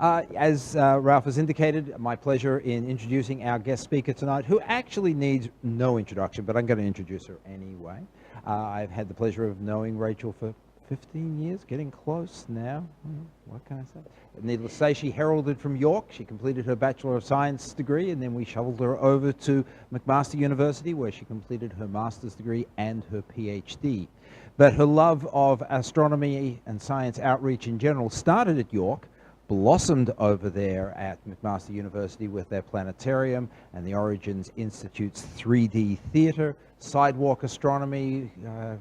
As Ralph has indicated, my pleasure in introducing our guest speaker tonight, who actually needs no introduction, but I'm going to introduce her anyway. I've had the pleasure of knowing Rachel for 15 years, getting close now. What can I say? Needless to say, she heralded from York. She completed her Bachelor of Science degree, and then we shoveled her over to McMaster University, where she completed her master's degree and her PhD. But her love of astronomy and science outreach in general started at York, blossomed over there at McMaster University with their Planetarium and the Origins Institute's 3D theater. Sidewalk Astronomy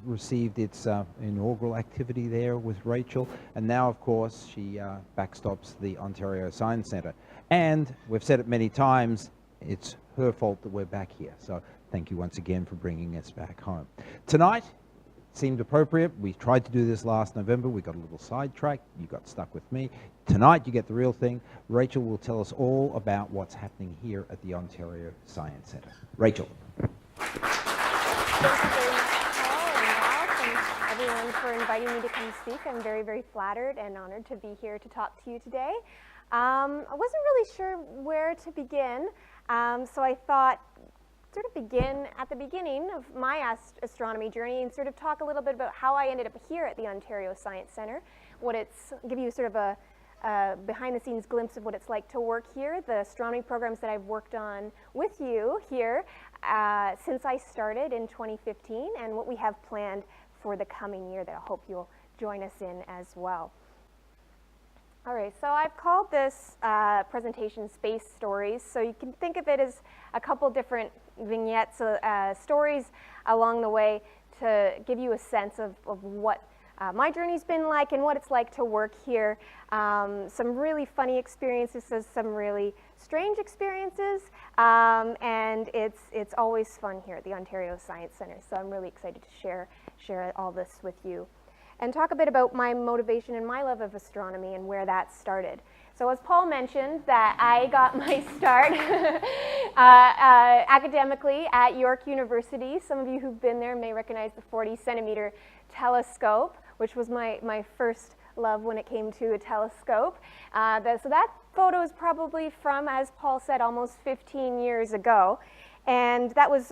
received its inaugural activity there with Rachel, and now, of course, she backstops the Ontario Science Centre. And we've said it many times, it's her fault that we're back here. So thank you once again for bringing us back home. Tonight seemed appropriate. We tried to do this last November. We got a little sidetracked. You got stuck with me. Tonight you get the real thing. Rachel will tell us all about what's happening here at the Ontario Science Centre. Rachel. Thank you very much, Paul and Ralph, and everyone for inviting me to come speak. I'm very, very flattered and honored to be here to talk to you today. I wasn't really sure where to begin, so I thought sort of begin at the beginning of my astronomy journey and sort of talk a little bit about how I ended up here at the Ontario Science Centre, give you sort of a behind-the-scenes glimpse of what it's like to work here, the astronomy programs that I've worked on with you here since I started in 2015, and what we have planned for the coming year that I hope you'll join us in as well. All right, so I've called this presentation Space Stories, so you can think of it as a couple different vignettes, stories along the way to give you a sense of what my journey's been like and what it's like to work here. Some really funny experiences, some really strange experiences, and it's always fun here at the Ontario Science Centre, so I'm really excited to share all this with you and talk a bit about my motivation and my love of astronomy and where that started. So as Paul mentioned, that I got my start academically at York University. Some of you who've been there may recognize the 40-centimeter telescope, which was my first love when it came to a telescope. So that photo is probably from, as Paul said, almost 15 years ago. And that was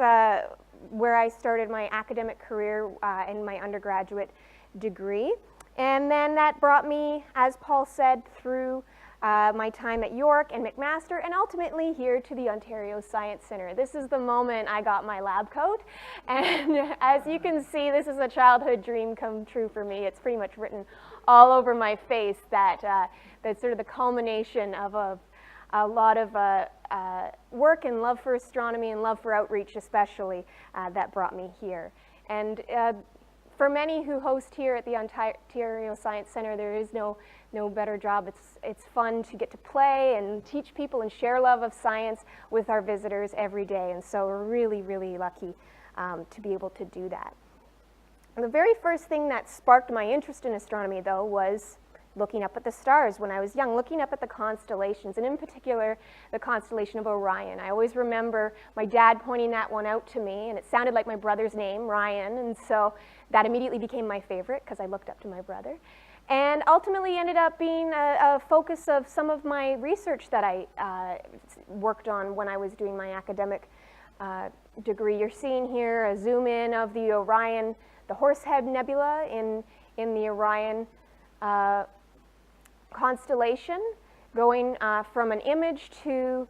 where I started my academic career in my undergraduate degree. And then that brought me, as Paul said, through my time at York and McMaster, and ultimately here to the Ontario Science Centre. This is the moment I got my lab coat, and as you can see, this is a childhood dream come true for me. It's pretty much written all over my face that that's sort of the culmination of a lot of work and love for astronomy and love for outreach especially that brought me here. And for many who host here at the Ontario Science Centre, there is no better job. It's fun to get to play and teach people and share love of science with our visitors every day, and so we're really, really lucky to be able to do that. And the very first thing that sparked my interest in astronomy, though, was looking up at the stars when I was young, looking up at the constellations, and in particular, the constellation of Orion. I always remember my dad pointing that one out to me, and it sounded like my brother's name, Ryan, and so that immediately became my favorite because I looked up to my brother. And ultimately ended up being a focus of some of my research that I worked on when I was doing my academic degree. You're seeing here a zoom in of the Orion, the Horsehead Nebula in the Orion constellation, going from an image to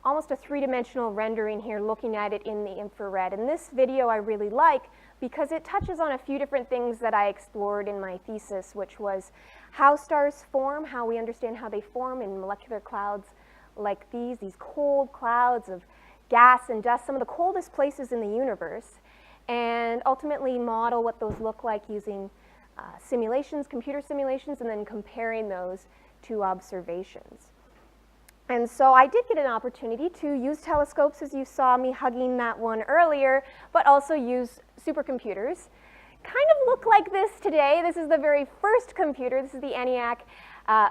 almost a three-dimensional rendering here, looking at it in the infrared. And this video I really like because it touches on a few different things that I explored in my thesis, which was how stars form, how we understand how they form in molecular clouds like these cold clouds of gas and dust, some of the coldest places in the universe, and ultimately model what those look like using simulations, computer simulations, and then comparing those to observations. And so I did get an opportunity to use telescopes, as you saw me hugging that one earlier, but also use supercomputers. Kind of look like this today. This is the very first computer. This is the ENIAC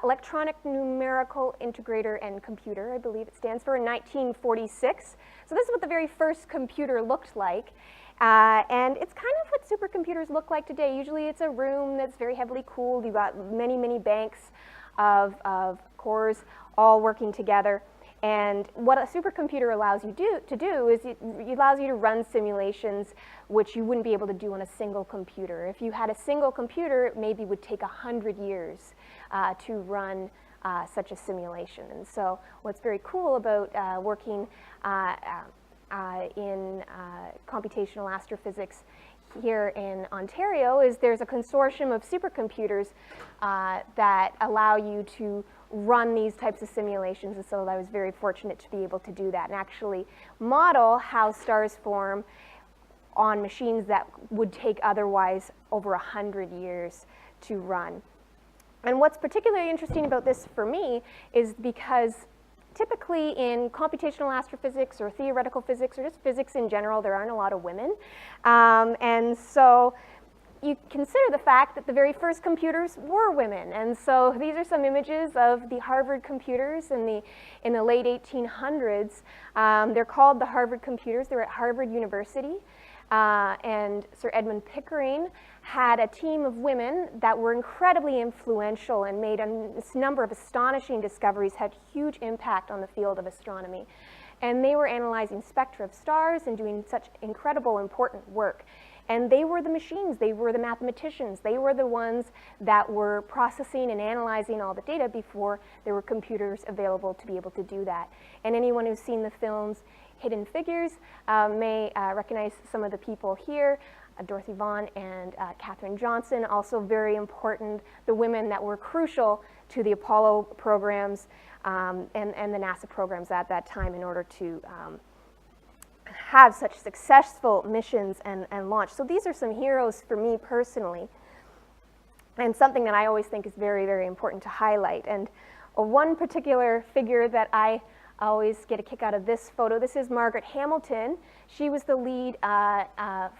Electronic Numerical Integrator and Computer, I believe it stands for, in 1946. So this is what the very first computer looked like. And it's kind of what supercomputers look like today. Usually it's a room that's very heavily cooled. You've got many, many banks of cores all working together. And what a supercomputer allows you to do is it allows you to run simulations which you wouldn't be able to do on a single computer. If you had a single computer, it maybe would take 100 years to run such a simulation. And so what's very cool about working in computational astrophysics here in Ontario is there's a consortium of supercomputers that allow you to run these types of simulations, and so I was very fortunate to be able to do that and actually model how stars form on machines that would take otherwise over 100 years to run. And what's particularly interesting about this for me is because typically in computational astrophysics or theoretical physics or just physics in general, there aren't a lot of women. And so you consider the fact that the very first computers were women. And so these are some images of the Harvard computers in the late 1800s. They're called the Harvard computers. They were at Harvard University. And Sir Edmund Pickering had a team of women that were incredibly influential and made a number of astonishing discoveries, had huge impact on the field of astronomy. And they were analyzing spectra of stars and doing such incredible, important work. And they were the machines, they were the mathematicians, they were the ones that were processing and analyzing all the data before there were computers available to be able to do that. And anyone who's seen the films Hidden Figures may recognize some of the people here, Dorothy Vaughan and Katherine Johnson, also very important, the women that were crucial to the Apollo programs and the NASA programs at that time in order to have such successful missions and launch. So these are some heroes for me personally, and something that I always think is very, very important to highlight. And one particular figure that I always get a kick out of this photo, this is Margaret Hamilton. She was the lead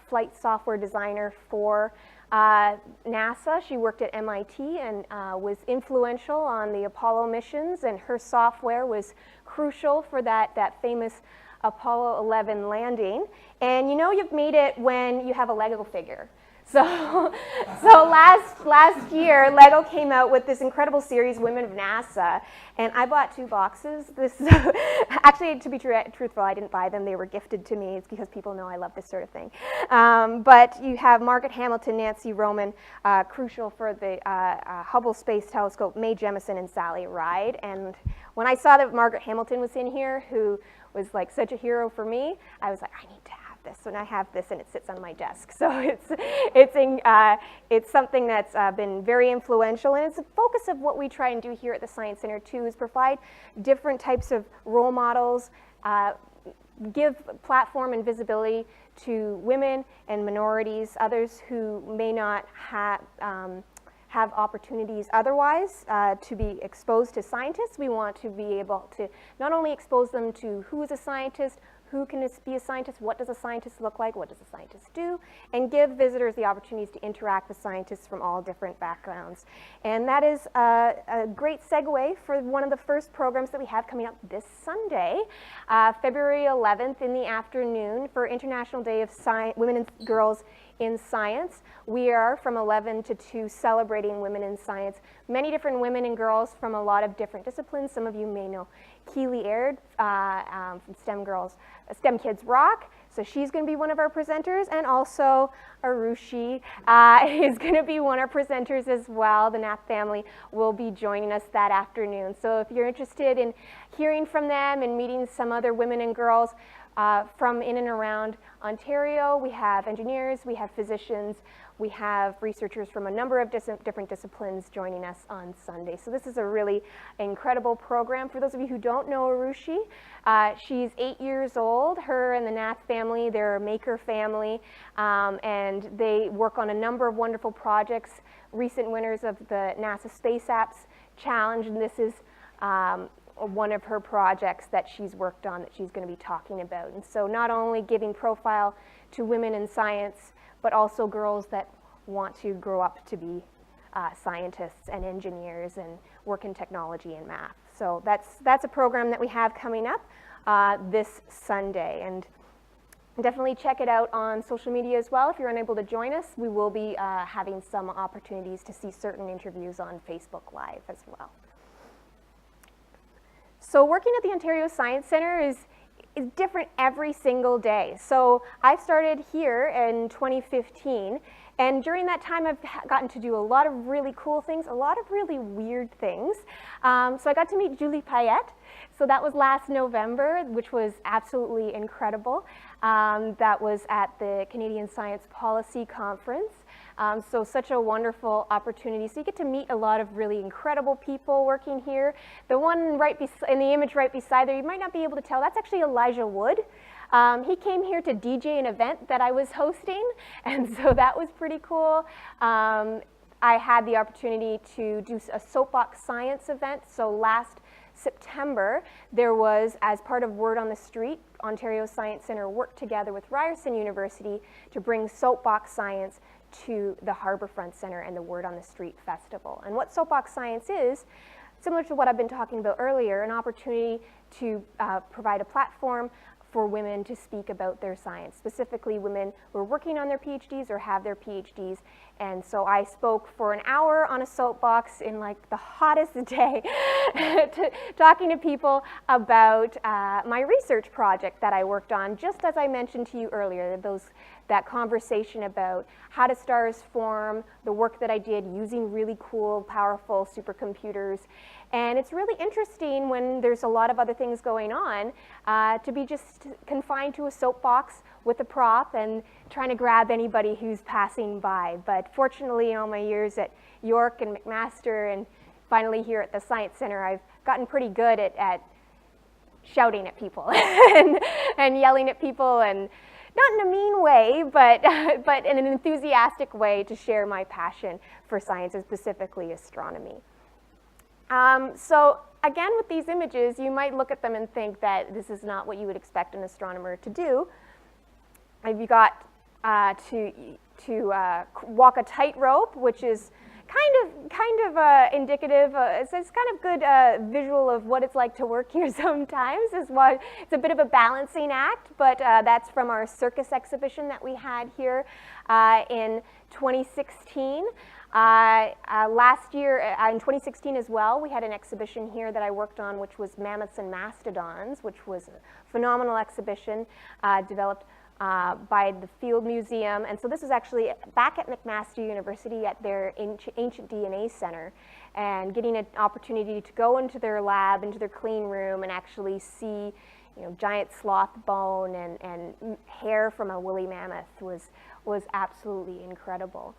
flight software designer for NASA. She worked at MIT and was influential on the Apollo missions, and her software was crucial for that famous Apollo 11 landing. And you know you've made it when you have a Lego figure. So last year, Lego came out with this incredible series, Women of NASA, and I bought 2 boxes. Actually, to be truthful, I didn't buy them. They were gifted to me. It's because people know I love this sort of thing. But you have Margaret Hamilton, Nancy Roman, crucial for the Hubble Space Telescope, Mae Jemison, and Sally Ride. And when I saw that Margaret Hamilton was in here, who was like such a hero for me, I was like, I need to have this, and I have this, and it sits on my desk. So it's something that's been very influential, and it's a focus of what we try and do here at the Science Center too, is provide different types of role models, give platform and visibility to women and minorities, others who may not have opportunities otherwise to be exposed to scientists. We want to be able to not only expose them to who is a scientist, who can be a scientist, what does a scientist look like, what does a scientist do, and give visitors the opportunities to interact with scientists from all different backgrounds. And that is a great segue for one of the first programs that we have coming up this Sunday, February 11th in the afternoon, for International Day of Women and Girls in Science. We are from 11 to 2 celebrating women in science. Many different women and girls from a lot of different disciplines. Some of you may know Keely Aird from STEM Kids Rock. So she's going to be one of our presenters, and also Arushi is going to be one of our presenters as well. The Nath family will be joining us that afternoon. So if you're interested in hearing from them and meeting some other women and girls from in and around Ontario, we have engineers, we have physicians, we have researchers from a number of different disciplines joining us on Sunday. So this is a really incredible program. For those of you who don't know Arushi, she's 8 years old. Her and the Nath family, they're a maker family, and they work on a number of wonderful projects, recent winners of the NASA Space Apps Challenge, and this is one of her projects that she's worked on that she's going to be talking about. And so not only giving profile to women in science, but also girls that want to grow up to be scientists and engineers and work in technology and math. So that's a program that we have coming up this Sunday. And Definitely check it out on social media as well. If you're unable to join us, we will be having some opportunities to see certain interviews on Facebook Live as well. So working at the Ontario Science Centre is different every single day. So I started here in 2015, and during that time I've gotten to do a lot of really cool things, a lot of really weird things. So I got to meet Julie Payette. So that was last November, which was absolutely incredible. That was at the Canadian Science Policy Conference. So such a wonderful opportunity. So you get to meet a lot of really incredible people working here. The one right in the image right beside there, you might not be able to tell, that's actually Elijah Wood. He came here to DJ an event that I was hosting, and so that was pretty cool. I had the opportunity to do a soapbox science event. So last September, there was, as part of Word on the Street, Ontario Science Centre worked together with Ryerson University to bring soapbox science to the Harbourfront Centre and the Word on the Street Festival. And what soapbox science is, similar to what I've been talking about earlier, an opportunity to provide a platform for women to speak about their science, specifically women who are working on their PhDs or have their PhDs. And so I spoke for an hour on a soapbox in like the hottest day, talking to people about my research project that I worked on, just as I mentioned to you earlier, that conversation about how do stars form, the work that I did using really cool, powerful supercomputers. And it's really interesting when there's a lot of other things going on to be just confined to a soapbox with a prop and trying to grab anybody who's passing by. But fortunately, in all my years at York and McMaster and finally here at the Science Centre, I've gotten pretty good at shouting at people and yelling at people, and not in a mean way, but in an enthusiastic way to share my passion for science and specifically astronomy. So again, with these images, you might look at them and think that this is not what you would expect an astronomer to do. You got to walk a tightrope, which is kind of indicative. It's kind of good visual of what it's like to work here sometimes. It's a bit of a balancing act, but that's from our circus exhibition that we had here in 2016. Last year, in 2016 as well, we had an exhibition here that I worked on, which was Mammoths and Mastodons, which was a phenomenal exhibition developed by the Field Museum. And so this is actually back at McMaster University at their Ancient DNA Center, and getting an opportunity to go into their lab, into their clean room, and actually see, you know, giant sloth bone and hair from a woolly mammoth was absolutely incredible.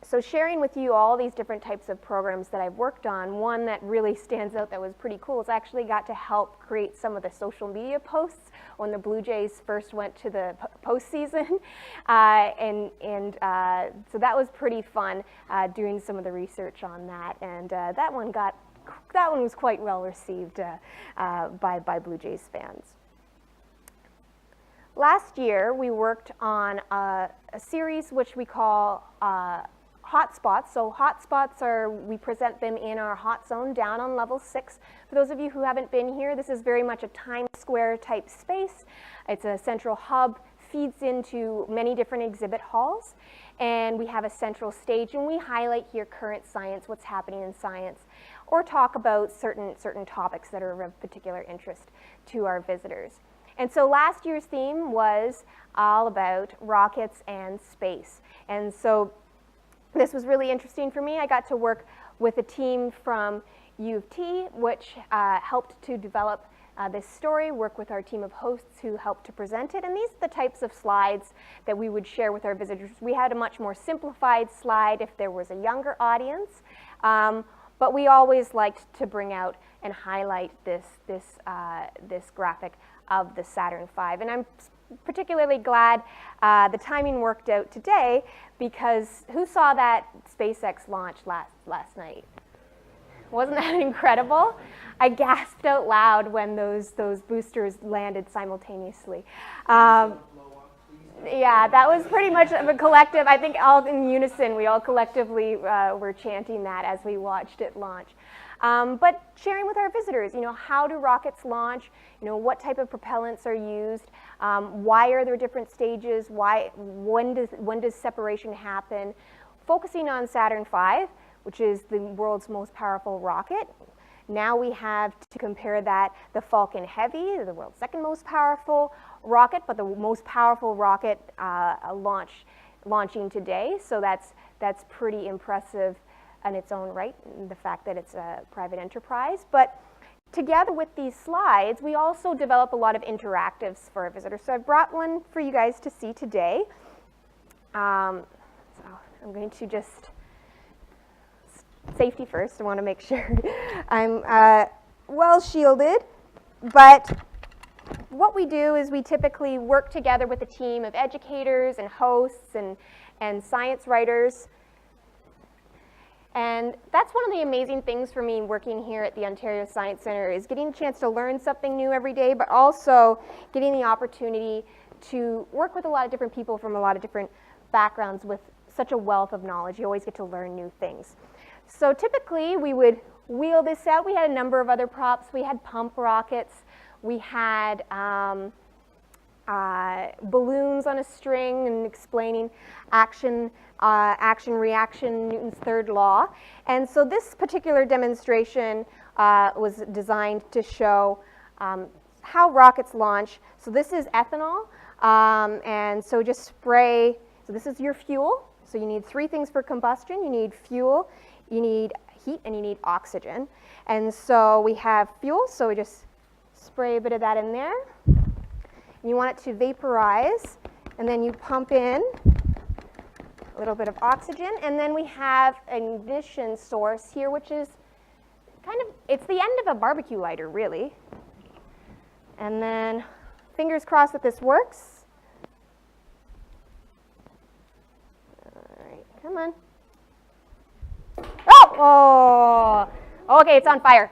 So sharing with you all these different types of programs that I've worked on, one that really stands out that was pretty cool is I actually got to help create some of the social media posts when the Blue Jays first went to the postseason. So that was pretty fun doing some of the research on that. And that one was quite well received by Blue Jays fans. Last year, we worked on a series which we call hotspots. So hotspots we present them in our hot zone down on level 6. For those of you who haven't been here, this is very much a Times Square type space. It's a central hub, feeds into many different exhibit halls, and we have a central stage, and we highlight here current science, what's happening in science, or talk about certain topics that are of particular interest to our visitors. And so last year's theme was all about rockets and space. And so this was really interesting for me. I got to work with a team from U of T, which helped to develop this story, work with our team of hosts who helped to present it. And these are the types of slides that we would share with our visitors. We had a much more simplified slide if there was a younger audience, but we always liked to bring out and highlight this graphic of the Saturn V. And I'm particularly glad the timing worked out today, because who saw that SpaceX launch last night? Wasn't that incredible? I gasped out loud when those boosters landed simultaneously. Yeah, that was pretty much of a collective, I think all in unison, we all collectively were chanting that as we watched it launch. But sharing with our visitors, how do rockets launch? What type of propellants are used? Why are there different stages? When does separation happen? Focusing on Saturn V, which is the world's most powerful rocket. Now we have to compare that, the Falcon Heavy, the world's second most powerful rocket, but the most powerful rocket launching today. So that's pretty impressive in its own right, the fact that it's a private enterprise. But together with these slides, we also develop a lot of interactives for our visitors. So I've brought one for you guys to see today. So I'm going to just, safety first, I want to make sure I'm well shielded. But what we do is we typically work together with a team of educators and hosts and science writers. And that's one of the amazing things for me working here at the Ontario Science Centre, is getting a chance to learn something new every day, but also getting the opportunity to work with a lot of different people from a lot of different backgrounds with such a wealth of knowledge. You always get to learn new things. So typically we would wheel this out. We had a number of other props. We had pump rockets. We had balloons on a string and explaining action, reaction, Newton's third law. And so this particular demonstration was designed to show how rockets launch. So this is ethanol, and so just spray. So this is your fuel. So you need three things for combustion. You need fuel, you need heat, and you need oxygen. And so we have fuel, so we just spray a bit of that in there. You want it to vaporize, and then you pump in a little bit of oxygen, and then we have an ignition source here, which is it's the end of a barbecue lighter, really. And then fingers crossed that this works. All right, come on. Oh, okay, it's on fire.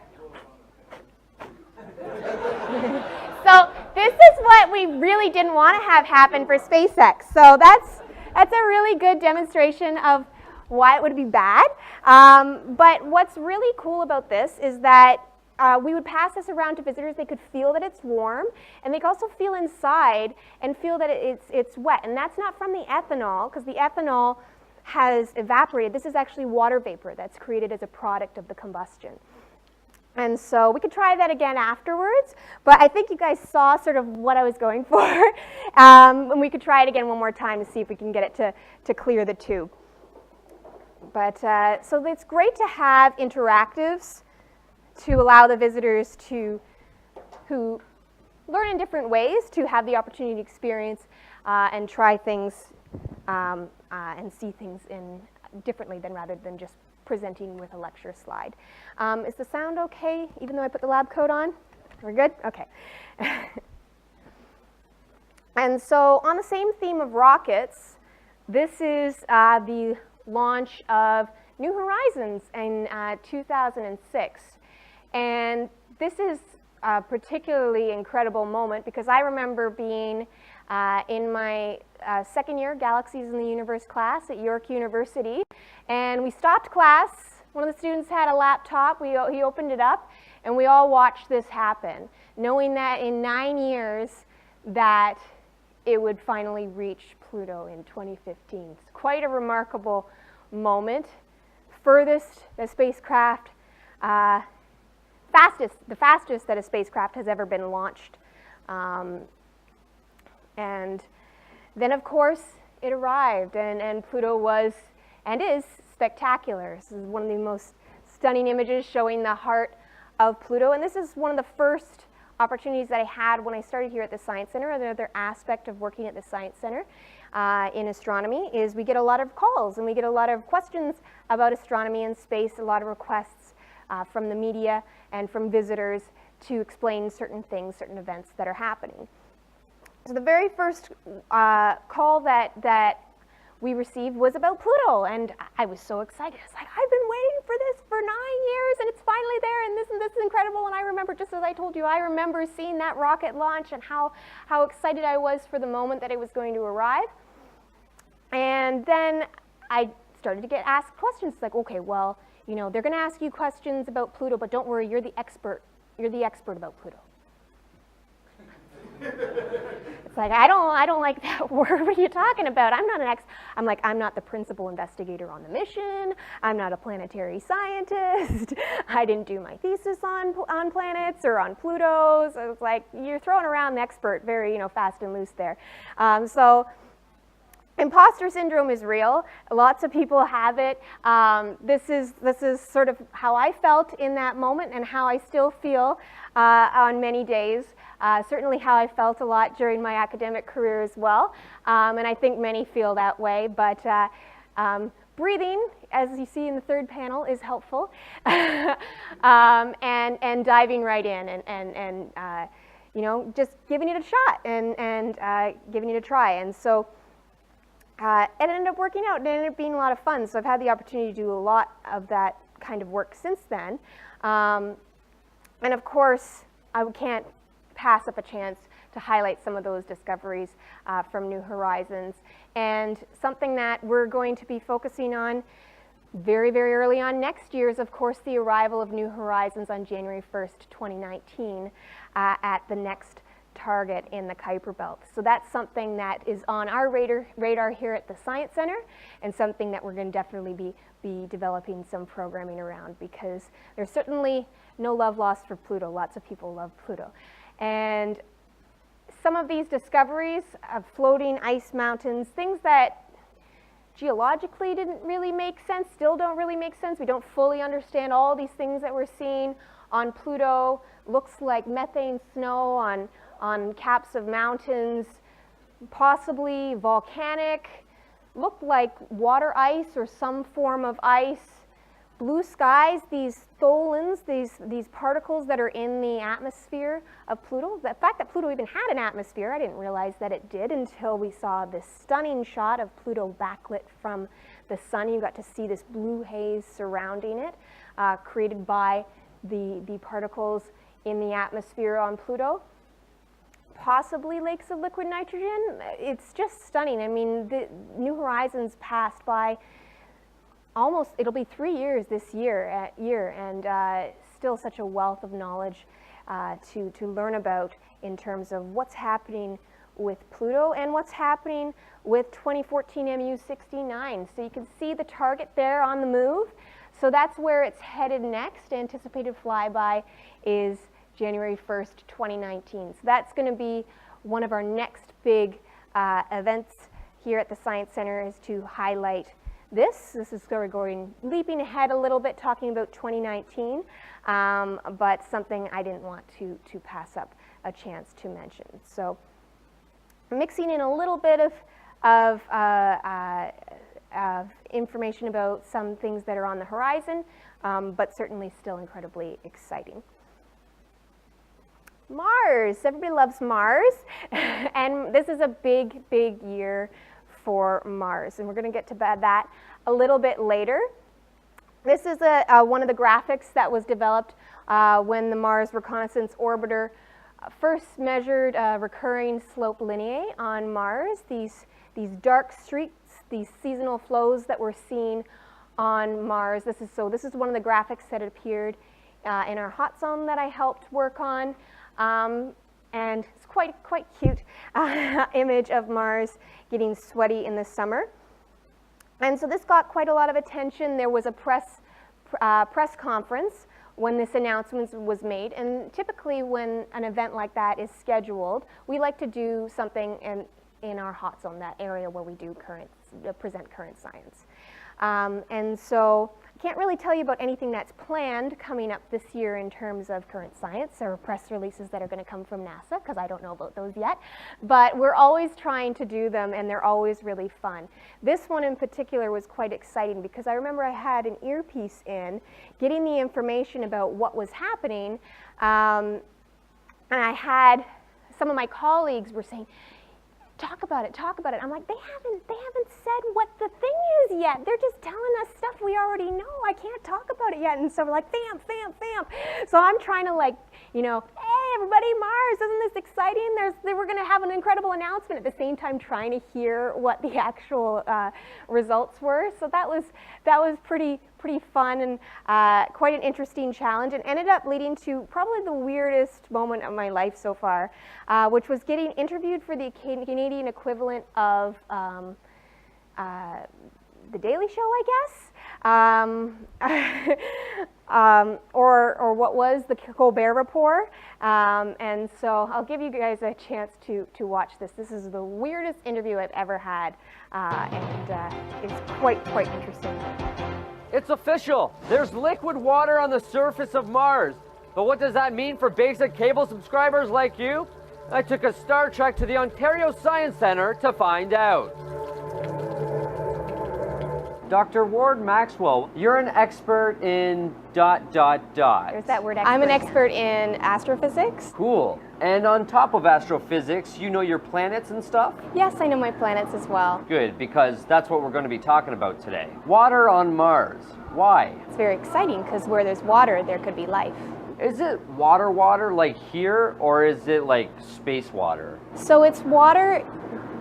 So this is what we really didn't want to have happen for SpaceX. So that's a really good demonstration of why it would be bad. But what's really cool about this is that we would pass this around to visitors. They could feel that it's warm, and they could also feel inside and feel that it's wet. And that's not from the ethanol, because the ethanol has evaporated. This is actually water vapor that's created as a product of the combustion. And so we could try that again afterwards, but I think you guys saw sort of what I was going for. And we could try it again one more time to see if we can get it to clear the tube. But so it's great to have interactives to allow the visitors who learn in different ways to have the opportunity to experience and try things and see things differently rather than just presenting with a lecture slide. Is the sound okay, even though I put the lab coat on? We're good? Okay. And so on the same theme of rockets, this is the launch of New Horizons in 2006. And this is a particularly incredible moment because I remember being in my second year Galaxies in the Universe class at York University, and we stopped class. One of the students had a laptop. He opened it up, and we all watched this happen, knowing that in 9 years that it would finally reach Pluto in 2015. It's quite a remarkable moment. Furthest the spacecraft, the fastest that a spacecraft has ever been launched. And then, of course, it arrived, and Pluto was and is spectacular. This is one of the most stunning images showing the heart of Pluto, and this is one of the first opportunities that I had when I started here at the Science Center. Another aspect of working at the Science Center in astronomy is we get a lot of calls and we get a lot of questions about astronomy and space, a lot of requests from the media and from visitors to explain certain things, certain events that are happening. So the very first call that we received was about Pluto, and I was so excited. It's like, I've been waiting for this for 9 years, and it's finally there, and this is incredible. And I remember just as I told you, I remember seeing that rocket launch and how excited I was for the moment that it was going to arrive. And then I started to get asked questions like, okay, well, you know, they're going to ask you questions about Pluto, but don't worry, you're the expert. You're the expert about Pluto. It's like, I don't like that word. What are you talking about? I'm not an I'm like, I'm not the principal investigator on the mission. I'm not a planetary scientist. I didn't do my thesis on planets or on Pluto. So it's like, you're throwing around the expert very, you know, fast and loose there. So imposter syndrome is real. Lots of people have it. This is sort of how I felt in that moment and how I still feel on many days. Certainly how I felt a lot during my academic career as well. And I think many feel that way. But breathing, as you see in the third panel, is helpful. And diving right in and you know, just giving it a shot and giving it a try. And so it ended up working out. It ended up being a lot of fun. So I've had the opportunity to do a lot of that kind of work since then. And of course, I can't pass up a chance to highlight some of those discoveries from New Horizons. And something that we're going to be focusing on very, very early on next year is, of course, the arrival of New Horizons on January 1st, 2019 at the next target in the Kuiper Belt. So that's something that is on our radar here at the Science Center, and something that we're going to definitely be developing some programming around, because there's certainly no love lost for Pluto. Lots of people love Pluto. And some of these discoveries of floating ice mountains, things that geologically didn't really make sense, still don't really make sense. We don't fully understand all these things that we're seeing on Pluto. Looks like methane snow on caps of mountains, possibly volcanic, looked like water ice or some form of ice. Blue skies, these tholins, these particles that are in the atmosphere of Pluto. The fact that Pluto even had an atmosphere, I didn't realize that it did until we saw this stunning shot of Pluto backlit from the sun. You got to see this blue haze surrounding it, created by the particles in the atmosphere on Pluto. Possibly lakes of liquid nitrogen. It's just stunning. I mean, the New Horizons passed by almost, it'll be 3 years this year, and still such a wealth of knowledge to learn about in terms of what's happening with Pluto and what's happening with 2014 MU69. So you can see the target there on the move. So that's where it's headed next. Anticipated flyby is January 1st, 2019. So that's going to be one of our next big events here at the Science Center, is to highlight this. This is going leaping ahead a little bit, talking about 2019, but something I didn't want to pass up a chance to mention. So mixing in a little bit of information about some things that are on the horizon, but certainly still incredibly exciting. Mars, everybody loves Mars, and this is a big, big year for Mars, and we're going to get to that a little bit later. This is one of the graphics that was developed when the Mars Reconnaissance Orbiter first measured recurring slope lineae on Mars. These dark streaks, these seasonal flows that we're seeing on Mars. This is one of the graphics that appeared in our hot zone that I helped work on. And it's quite cute image of Mars getting sweaty in the summer. And so this got quite a lot of attention. There was a press conference when this announcement was made. And typically when an event like that is scheduled, we like to do something in our hot zone, that area where we do present current science. And so I can't really tell you about anything that's planned coming up this year in terms of current science or press releases that are going to come from NASA, because I don't know about those yet. But we're always trying to do them, and they're always really fun. This one in particular was quite exciting, because I remember I had an earpiece in, getting the information about what was happening, and I had some of my colleagues were saying, talk about it, talk about it. I'm like, they haven't said what the thing is yet. They're just telling us stuff we already know. I can't talk about it yet. And so we're like, vamp. So I'm trying to, like, you know, hey, everybody, Mars, isn't this exciting? We're going to have an incredible announcement, at the same time trying to hear what the actual results were. So that was pretty fun and quite an interesting challenge, and ended up leading to probably the weirdest moment of my life so far, which was getting interviewed for the Canadian equivalent of The Daily Show, I guess, or what was the Colbert Report, and so I'll give you guys a chance to watch this. This is the weirdest interview I've ever had, and it's quite interesting. It's official. There's liquid water on the surface of Mars. But what does that mean for basic cable subscribers like you? I took a Star Trek to the Ontario Science Centre to find out. Dr. Ward-Maxwell, you're an expert in ... There's that word, expert. I'm an expert in astrophysics. Cool. And on top of astrophysics, you know your planets and stuff? Yes, I know my planets as well. Good, because that's what we're going to be talking about today. Water on Mars. Why? It's very exciting, because where there's water, there could be life. Is it water like here, or is it like space water? So it's water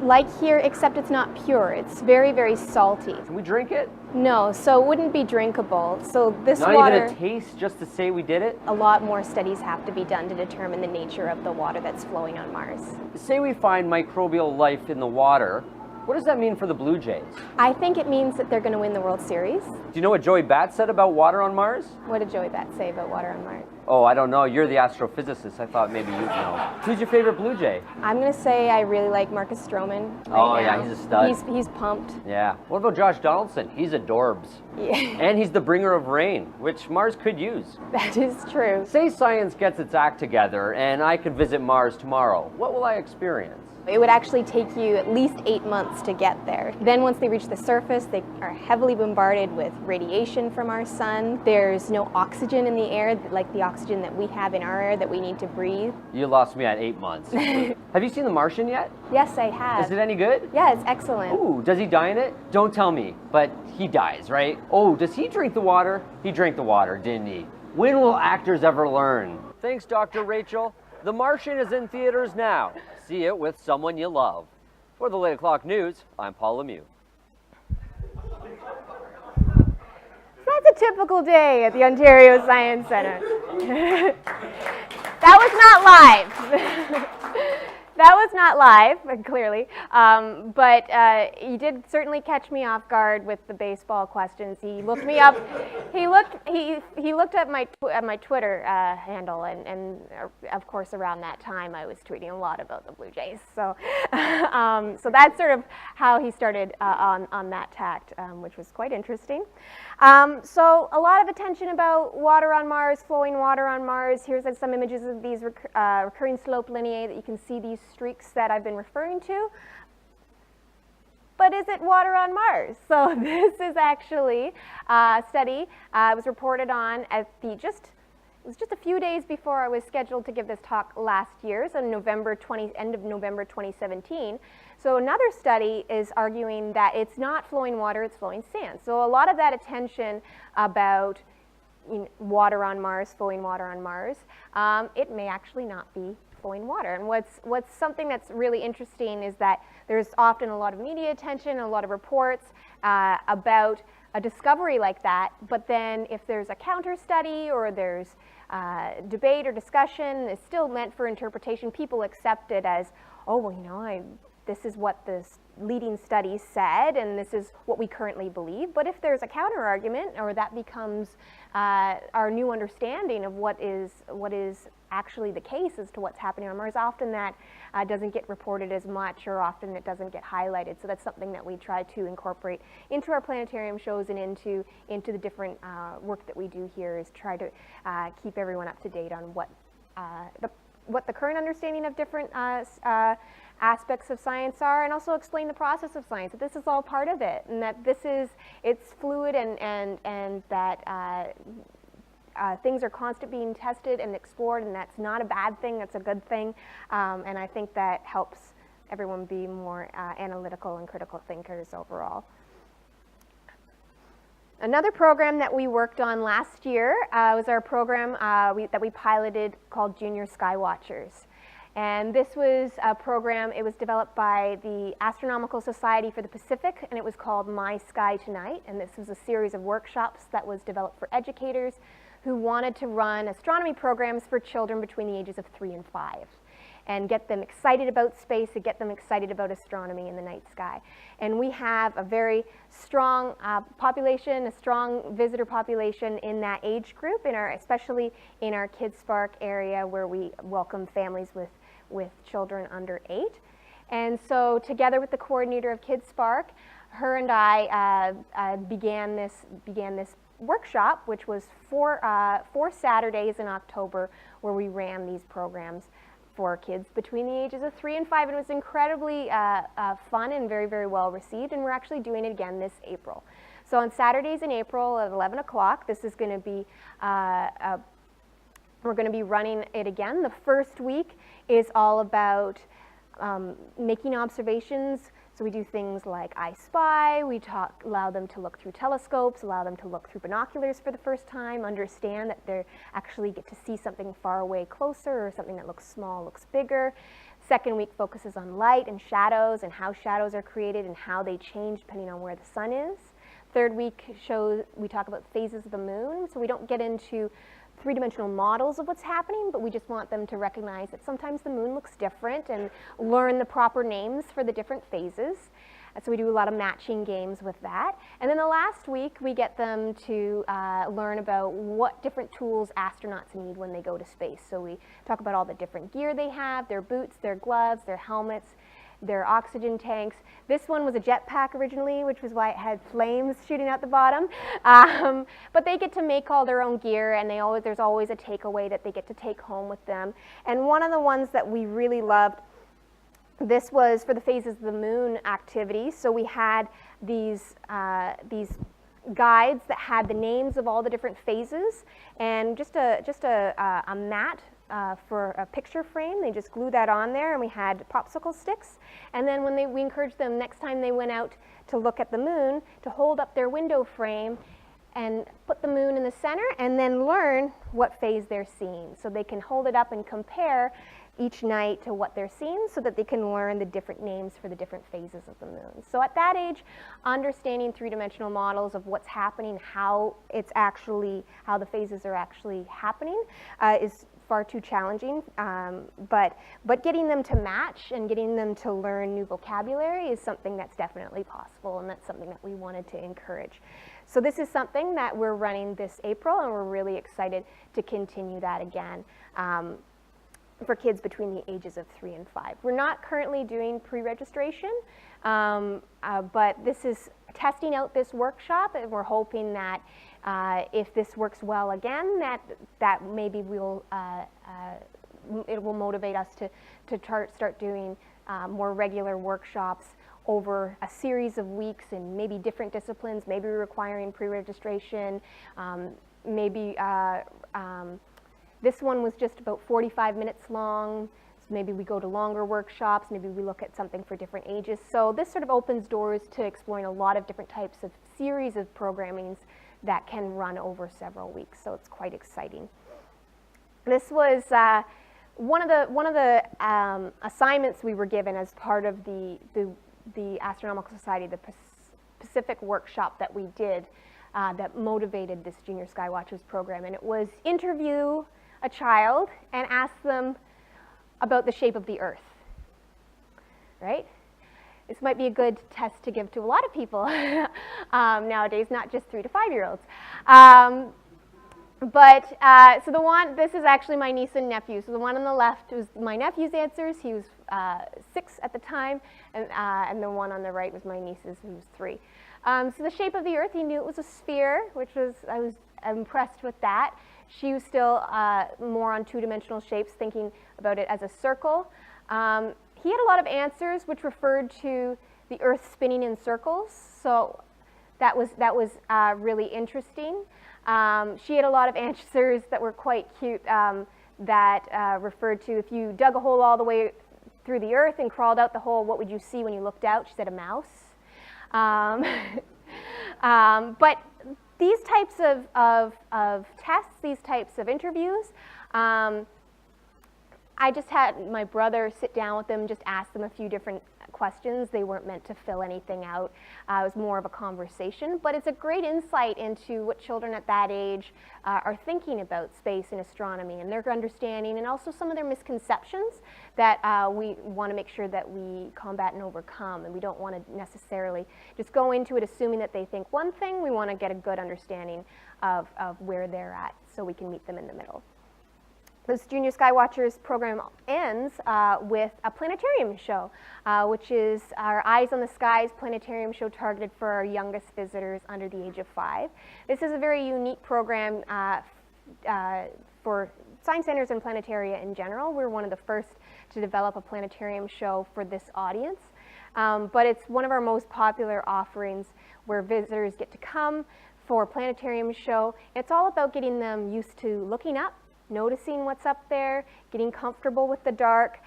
like here, except it's not pure. It's very salty. Can we drink it? No, so it wouldn't be drinkable. So this Not water... even a taste, just to say we did it? A lot more studies have to be done to determine the nature of the water that's flowing on Mars. Say we find microbial life in the water. What does that mean for the Blue Jays? I think it means that they're going to win the World Series. Do you know what Joey Bat said about water on Mars? What did Joey Bat say about water on Mars? Oh, I don't know. You're the astrophysicist. I thought maybe you'd know. Who's your favorite Blue Jay? I'm going to say I really like Marcus Stroman right now. Yeah, he's a stud. He's pumped. Yeah. What about Josh Donaldson? He's adorbs. Yeah. And he's the bringer of rain, which Mars could use. That is true. Say science gets its act together and I could visit Mars tomorrow. What will I experience? It would actually take you at least 8 months to get there. Then once they reach the surface, they are heavily bombarded with radiation from our sun. There's no oxygen in the air, like the oxygen that we have in our air that we need to breathe. You lost me at 8 months. Have you seen The Martian yet? Yes, I have. Is it any good? Yeah, it's excellent. Ooh, does he die in it? Don't tell me, but he dies, right? Oh, does he drink the water? He drank the water, didn't he? When will actors ever learn? Thanks, Dr. Rachel. The Martian is in theaters now. See it with someone you love. For the Late O'Clock News, I'm Paul Lemieux. That's a typical day at the Ontario Science Centre. That was not live. That was not live, clearly, but he did certainly catch me off guard with the baseball questions. He looked me up. He looked at my Twitter handle, and of course around that time I was tweeting a lot about the Blue Jays. So so that's sort of how he started on that tact, which was quite interesting. So a lot of attention about water on Mars, flowing water on Mars. Here's some images of these recurring slope lineae that you can see these streaks that I've been referring to. But is it water on Mars? So this is actually a study it was reported on at it was just a few days before I was scheduled to give this talk last year, so end of November 2017. So another study is arguing that it's not flowing water, it's flowing sand. So a lot of that attention about water on Mars, flowing water on Mars, it may actually not be flowing water. And what's something that's really interesting is that there's often a lot of media attention, a lot of reports about a discovery like that, but then if there's a counter study or there's debate or discussion, it's still meant for interpretation. People accept it as, oh, well, this is what this leading study said, and this is what we currently believe. But if there's a counter argument, or that becomes our new understanding of what is actually the case as to what's happening on Mars, often that doesn't get reported as much, or often it doesn't get highlighted. So that's something that we try to incorporate into our planetarium shows and into the different work that we do here, is try to keep everyone up to date on what the current understanding of different aspects of science are, and also explain the process of science, that this is all part of it, and that it's fluid, and that things are constantly being tested and explored, and that's not a bad thing, that's a good thing, and I think that helps everyone be more analytical and critical thinkers overall. Another program that we worked on last year was our program that we piloted called Junior Skywatchers. And this was a program, it was developed by the Astronomical Society for the Pacific, and it was called My Sky Tonight. And this was a series of workshops that was developed for educators who wanted to run astronomy programs for children between the ages of 3 and 5. And get them excited about space and get them excited about astronomy in the night sky. And we have a very strong population, a strong visitor population in that age group, especially in our KidSpark area where we welcome families with children under 8. And so together with the coordinator of KidSpark, her and I began this workshop, which was 4 Saturdays in October where we ran these programs for kids between the ages of 3 and 5. It was incredibly fun and very, very well received, and we're actually doing it again this April. So on Saturdays in April at 11 o'clock, this is going to be, we're going to be running it again. The first week is all about making observations. So we do things like I Spy, we allow them to look through telescopes, allow them to look through binoculars for the first time, understand that they actually get to see something far away closer or something that looks small looks bigger. Second week focuses on light and shadows and how shadows are created and how they change depending on where the sun is. Third week we talk about phases of the moon, so we don't get into three-dimensional models of what's happening, but we just want them to recognize that sometimes the moon looks different and learn the proper names for the different phases. And so we do a lot of matching games with that. And then the last week, we get them to learn about what different tools astronauts need when they go to space. So we talk about all the different gear they have, their boots, their gloves, their helmets, their oxygen tanks. This one was a jetpack originally, which was why it had flames shooting out the bottom. But they get to make all their own gear, and there's always a takeaway that they get to take home with them. And one of the ones that we really loved, this was for the phases of the moon activity. So we had these guides that had the names of all the different phases, and just a mat for a picture frame. They just glued that on there, and we had popsicle sticks. And then when we encouraged them next time they went out to look at the moon to hold up their window frame and put the moon in the center and then learn what phase they're seeing. So they can hold it up and compare each night to what they're seeing so that they can learn the different names for the different phases of the moon. So at that age, understanding three-dimensional models of what's happening, how the phases are actually happening is far too challenging, but getting them to match and getting them to learn new vocabulary is something that's definitely possible, and that's something that we wanted to encourage. So this is something that we're running this April, and we're really excited to continue that again for kids between the ages of 3 and 5. We're not currently doing pre-registration, but this is testing out this workshop, and we're hoping that if this works well again, that maybe it will motivate us to start doing more regular workshops over a series of weeks in maybe different disciplines, maybe requiring pre-registration, maybe this one was just about 45 minutes long. So maybe we go to longer workshops, maybe we look at something for different ages. So this sort of opens doors to exploring a lot of different types of series of programmings that can run over several weeks. So it's quite exciting. This was one of the assignments we were given as part of the Astronomical Society, the Pacific workshop that we did that motivated this Junior Skywatchers program. And it was interview a child and ask them about the shape of the Earth, right? This might be a good test to give to a lot of people nowadays, not just 3 to 5-year-olds. This is actually my niece and nephew. So the one on the left was my nephew's answers. He was 6 at the time, and the one on the right was my niece's, who was 3. So the shape of the Earth, he knew it was a sphere, I was impressed with that. She was still more on two-dimensional shapes, thinking about it as a circle. He had a lot of answers which referred to the Earth spinning in circles, so that was really interesting. She had a lot of answers that were quite cute that referred to if you dug a hole all the way through the Earth and crawled out the hole, what would you see when you looked out? She said a mouse. But these types of tests, these types of interviews, I just had my brother sit down with them, just ask them a few different questions. They weren't meant to fill anything out. It was more of a conversation, but it's a great insight into what children at that age are thinking about space and astronomy and their understanding, and also some of their misconceptions that we want to make sure that we combat and overcome. And we don't want to necessarily just go into it assuming that they think one thing. We want to get a good understanding of where they're at so we can meet them in the middle. This Junior Skywatchers program ends with a planetarium show, which is our Eyes on the Skies planetarium show targeted for our youngest visitors under the age of 5. This is a very unique program for science centers and planetaria in general. We're one of the first to develop a planetarium show for this audience. But it's one of our most popular offerings where visitors get to come for a planetarium show. It's all about getting them used to looking up, noticing what's up there, getting comfortable with the dark.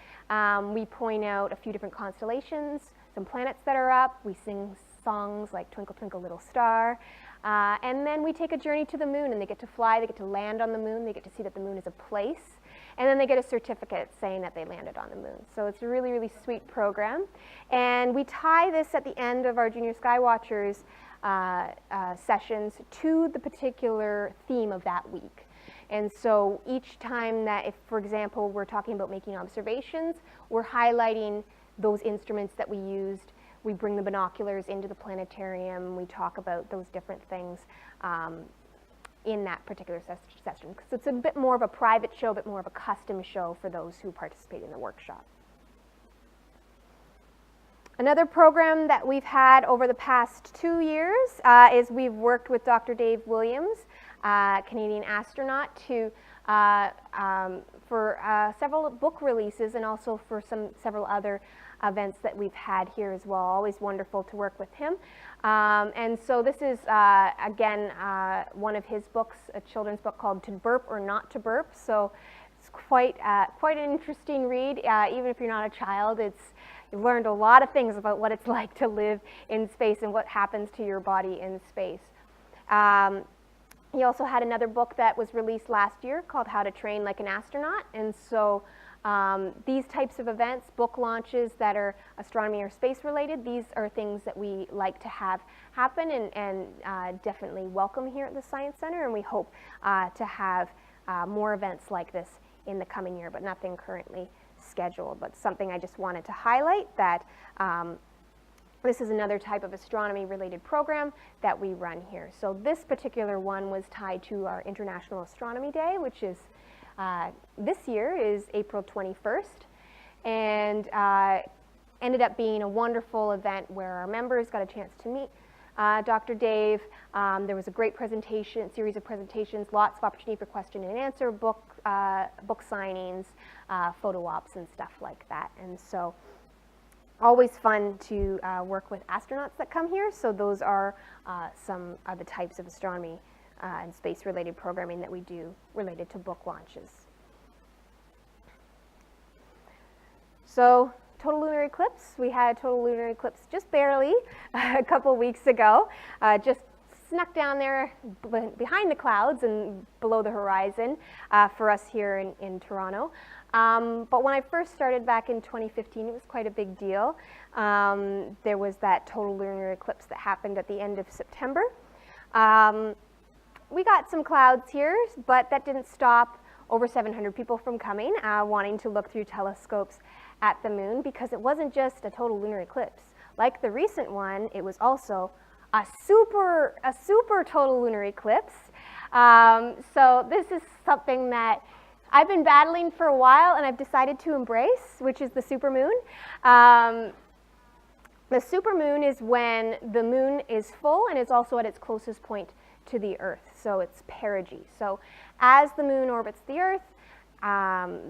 We point out a few different constellations, some planets that are up. We sing songs like Twinkle Twinkle Little Star. And then we take a journey to the moon, and they get to fly, they get to land on the moon, they get to see that the moon is a place, and then they get a certificate saying that they landed on the moon. So it's a really, really sweet program. And we tie this at the end of our Junior Skywatchers sessions to the particular theme of that week. And so each time that, if, for example, we're talking about making observations, we're highlighting those instruments that we used. We bring the binoculars into the planetarium. We talk about those different things in that particular session. So it's a bit more of a private show, a bit more of a custom show for those who participate in the workshop. Another program that we've had over the past 2 years is we've worked with Dr. Dave Williams, Canadian astronaut, for several book releases and also for several other events that we've had here as well. Always wonderful to work with him. And so this is, again, one of his books, a children's book called To Burp or Not to Burp. So it's quite an interesting read. Even if you're not a child, you've learned a lot of things about what it's like to live in space and what happens to your body in space. He also had another book that was released last year called How to Train Like an Astronaut. And so these types of events, book launches that are astronomy or space related, these are things that we like to have happen and definitely welcome here at the Science Center. And we hope to have more events like this in the coming year, but nothing currently scheduled. But something I just wanted to highlight that this is another type of astronomy-related program that we run here. So this particular one was tied to our International Astronomy Day, which is this year is April 21st, and ended up being a wonderful event where our members got a chance to meet Dr. Dave. There was a great series of presentations, lots of opportunity for question and answer, book signings, photo ops, and stuff like that. And so always fun to work with astronauts that come here. So those are some of the types of astronomy and space-related programming that we do related to book launches. So total lunar eclipse. We had a total lunar eclipse just barely a couple weeks ago. Just snuck down there behind the clouds and below the horizon for us here in Toronto. But when I first started back in 2015, it was quite a big deal. There was that total lunar eclipse that happened at the end of September. We got some clouds here, but that didn't stop over 700 people from coming, wanting to look through telescopes at the moon, because it wasn't just a total lunar eclipse. Like the recent one, it was also a super total lunar eclipse. So this is something that I've been battling for a while and I've decided to embrace, which is the supermoon. The supermoon is when the moon is full and it's also at its closest point to the Earth, so it's perigee. So as the moon orbits the Earth,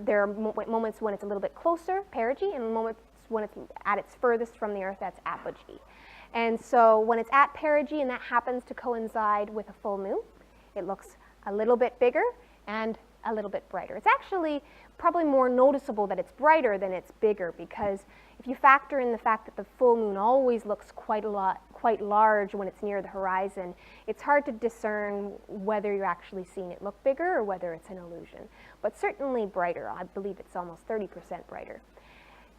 there are moments when it's a little bit closer, perigee, and moments when it's at its furthest from the Earth, that's apogee. And so when it's at perigee and that happens to coincide with a full moon, it looks a little bit bigger and a little bit brighter. It's actually probably more noticeable that it's brighter than it's bigger, because if you factor in the fact that the full moon always looks quite large when it's near the horizon, it's hard to discern whether you're actually seeing it look bigger or whether it's an illusion. But certainly brighter. I believe it's almost 30% brighter.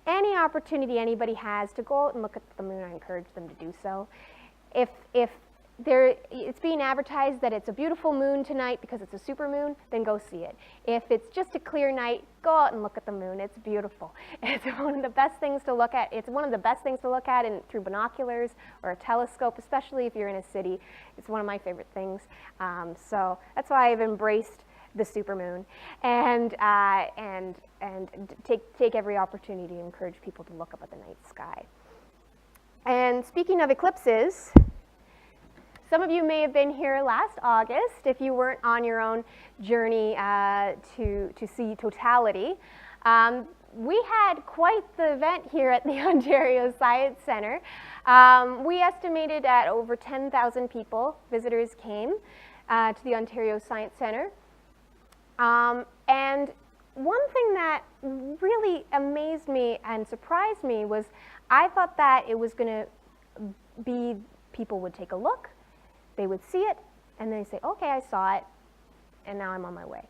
Any opportunity anybody has to go out and look at the moon, I encourage them to do so. If it's being advertised that it's a beautiful moon tonight because it's a supermoon, then go see it. If it's just a clear night, go out and look at the moon. It's beautiful. It's one of the best things to look at. It's one of the best things to look at through binoculars or a telescope, especially if you're in a city. It's one of my favorite things. So that's why I've embraced the supermoon, and take every opportunity to encourage people to look up at the night sky. And speaking of eclipses, some of you may have been here last August if you weren't on your own journey to see totality. We had quite the event here at the Ontario Science Centre. We estimated at over 10,000 people, visitors came to the Ontario Science Centre. And one thing that really amazed me and surprised me was I thought that it was going to be people would take a look, they would see it, and then say, okay, I saw it, and now I'm on my way.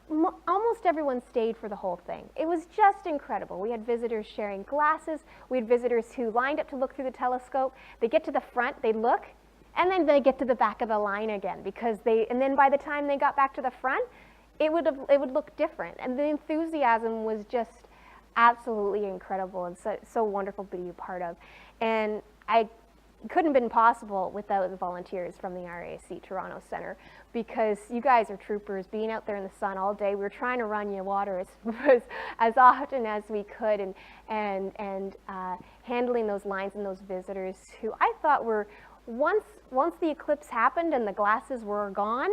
Almost everyone stayed for the whole thing. It was just incredible. We had visitors sharing glasses. We had visitors who lined up to look through the telescope. They get to the front, they look, and then they get to the back of the line again, and then by the time they got back to the front, it would look different. And the enthusiasm was just absolutely incredible and so wonderful to be a part of. And it couldn't have been possible without the volunteers from the RASC Toronto Centre, because you guys are troopers, being out there in the sun all day. We were trying to run you water as often as we could, and handling those lines and those visitors who I thought were, once the eclipse happened and the glasses were gone,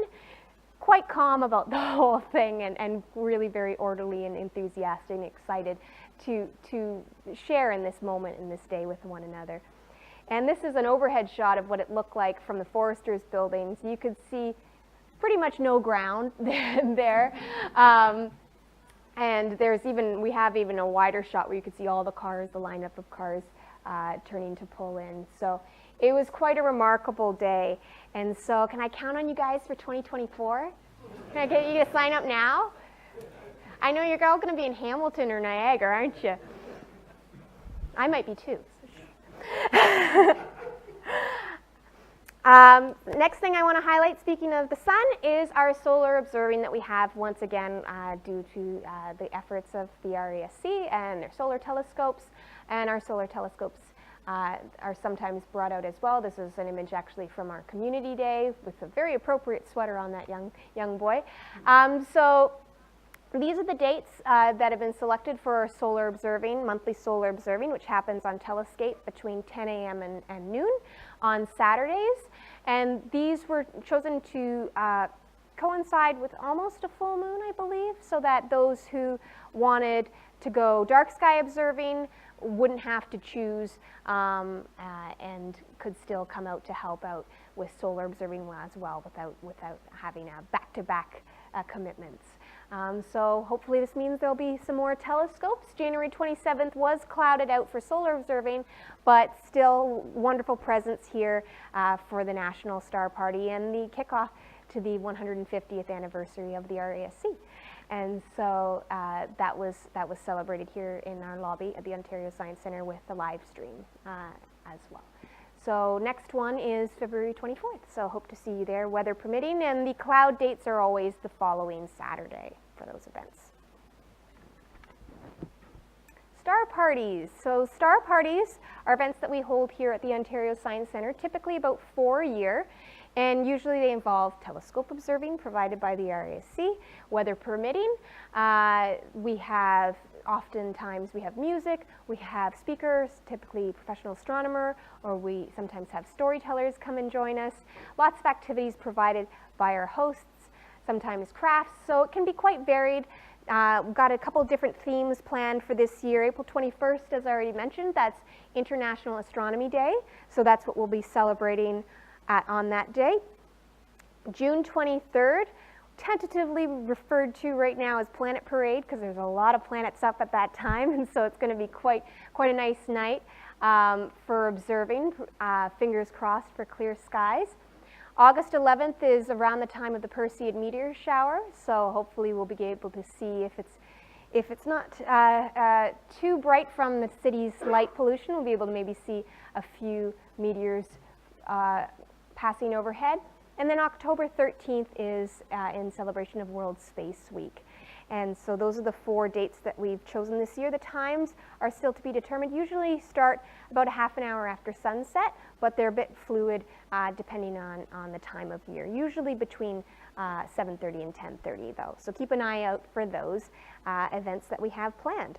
quite calm about the whole thing, and really very orderly and enthusiastic and excited to share in this moment, in this day with one another. And this is an overhead shot of what it looked like from the Foresters buildings. You could see pretty much no ground there. And we have even a wider shot where you could see all the cars, the lineup of cars turning to pull in. So it was quite a remarkable day. And so can I count on you guys for 2024? Can I get you to sign up now? I know you're all going to be in Hamilton or Niagara, aren't you? I might be too. Next thing I want to highlight, speaking of the sun, is our solar observing that we have once again due to the efforts of the RASC and their solar telescopes. And our solar telescopes are sometimes brought out as well. This is an image actually from our community day with a very appropriate sweater on that young boy. So these are the dates that have been selected for our solar observing, monthly solar observing, which happens on Telescape between 10 a.m. and noon on Saturdays. And these were chosen to coincide with almost a full moon, I believe, so that those who wanted to go dark sky observing wouldn't have to choose and could still come out to help out with solar observing as well without having back-to-back commitments. So hopefully this means there'll be some more telescopes. January 27th was clouded out for solar observing, but still wonderful presence here for the National Star Party and the kickoff to the 150th anniversary of the RASC. And so that was celebrated here in our lobby at the Ontario Science Centre with the live stream as well. So next one is February 24th, so hope to see you there, weather permitting, and the cloud dates are always the following Saturday for those events. Star parties. So star parties are events that we hold here at the Ontario Science Centre, typically about 4 a year. And usually they involve telescope observing provided by the RASC, weather permitting. Oftentimes we have music, we have speakers, typically professional astronomer, or we sometimes have storytellers come and join us. Lots of activities provided by our hosts, sometimes crafts, so it can be quite varied. We've got a couple of different themes planned for this year. April 21st, as I already mentioned, that's International Astronomy Day, so that's what we'll be celebrating on that day. June 23rd, tentatively referred to right now as Planet Parade because there's a lot of planets up at that time, and so it's going to be quite a nice night for observing. Fingers crossed for clear skies. August 11th is around the time of the Perseid meteor shower, so hopefully we'll be able to see if it's not too bright from the city's light pollution, we'll be able to maybe see a few meteors passing overhead. And then October 13th is in celebration of World Space Week. And so those are the 4 dates that we've chosen this year. The times are still to be determined. Usually start about a half an hour after sunset, but they're a bit fluid depending on the time of year. Usually between 7:30 and 10:30 though. So keep an eye out for those events that we have planned.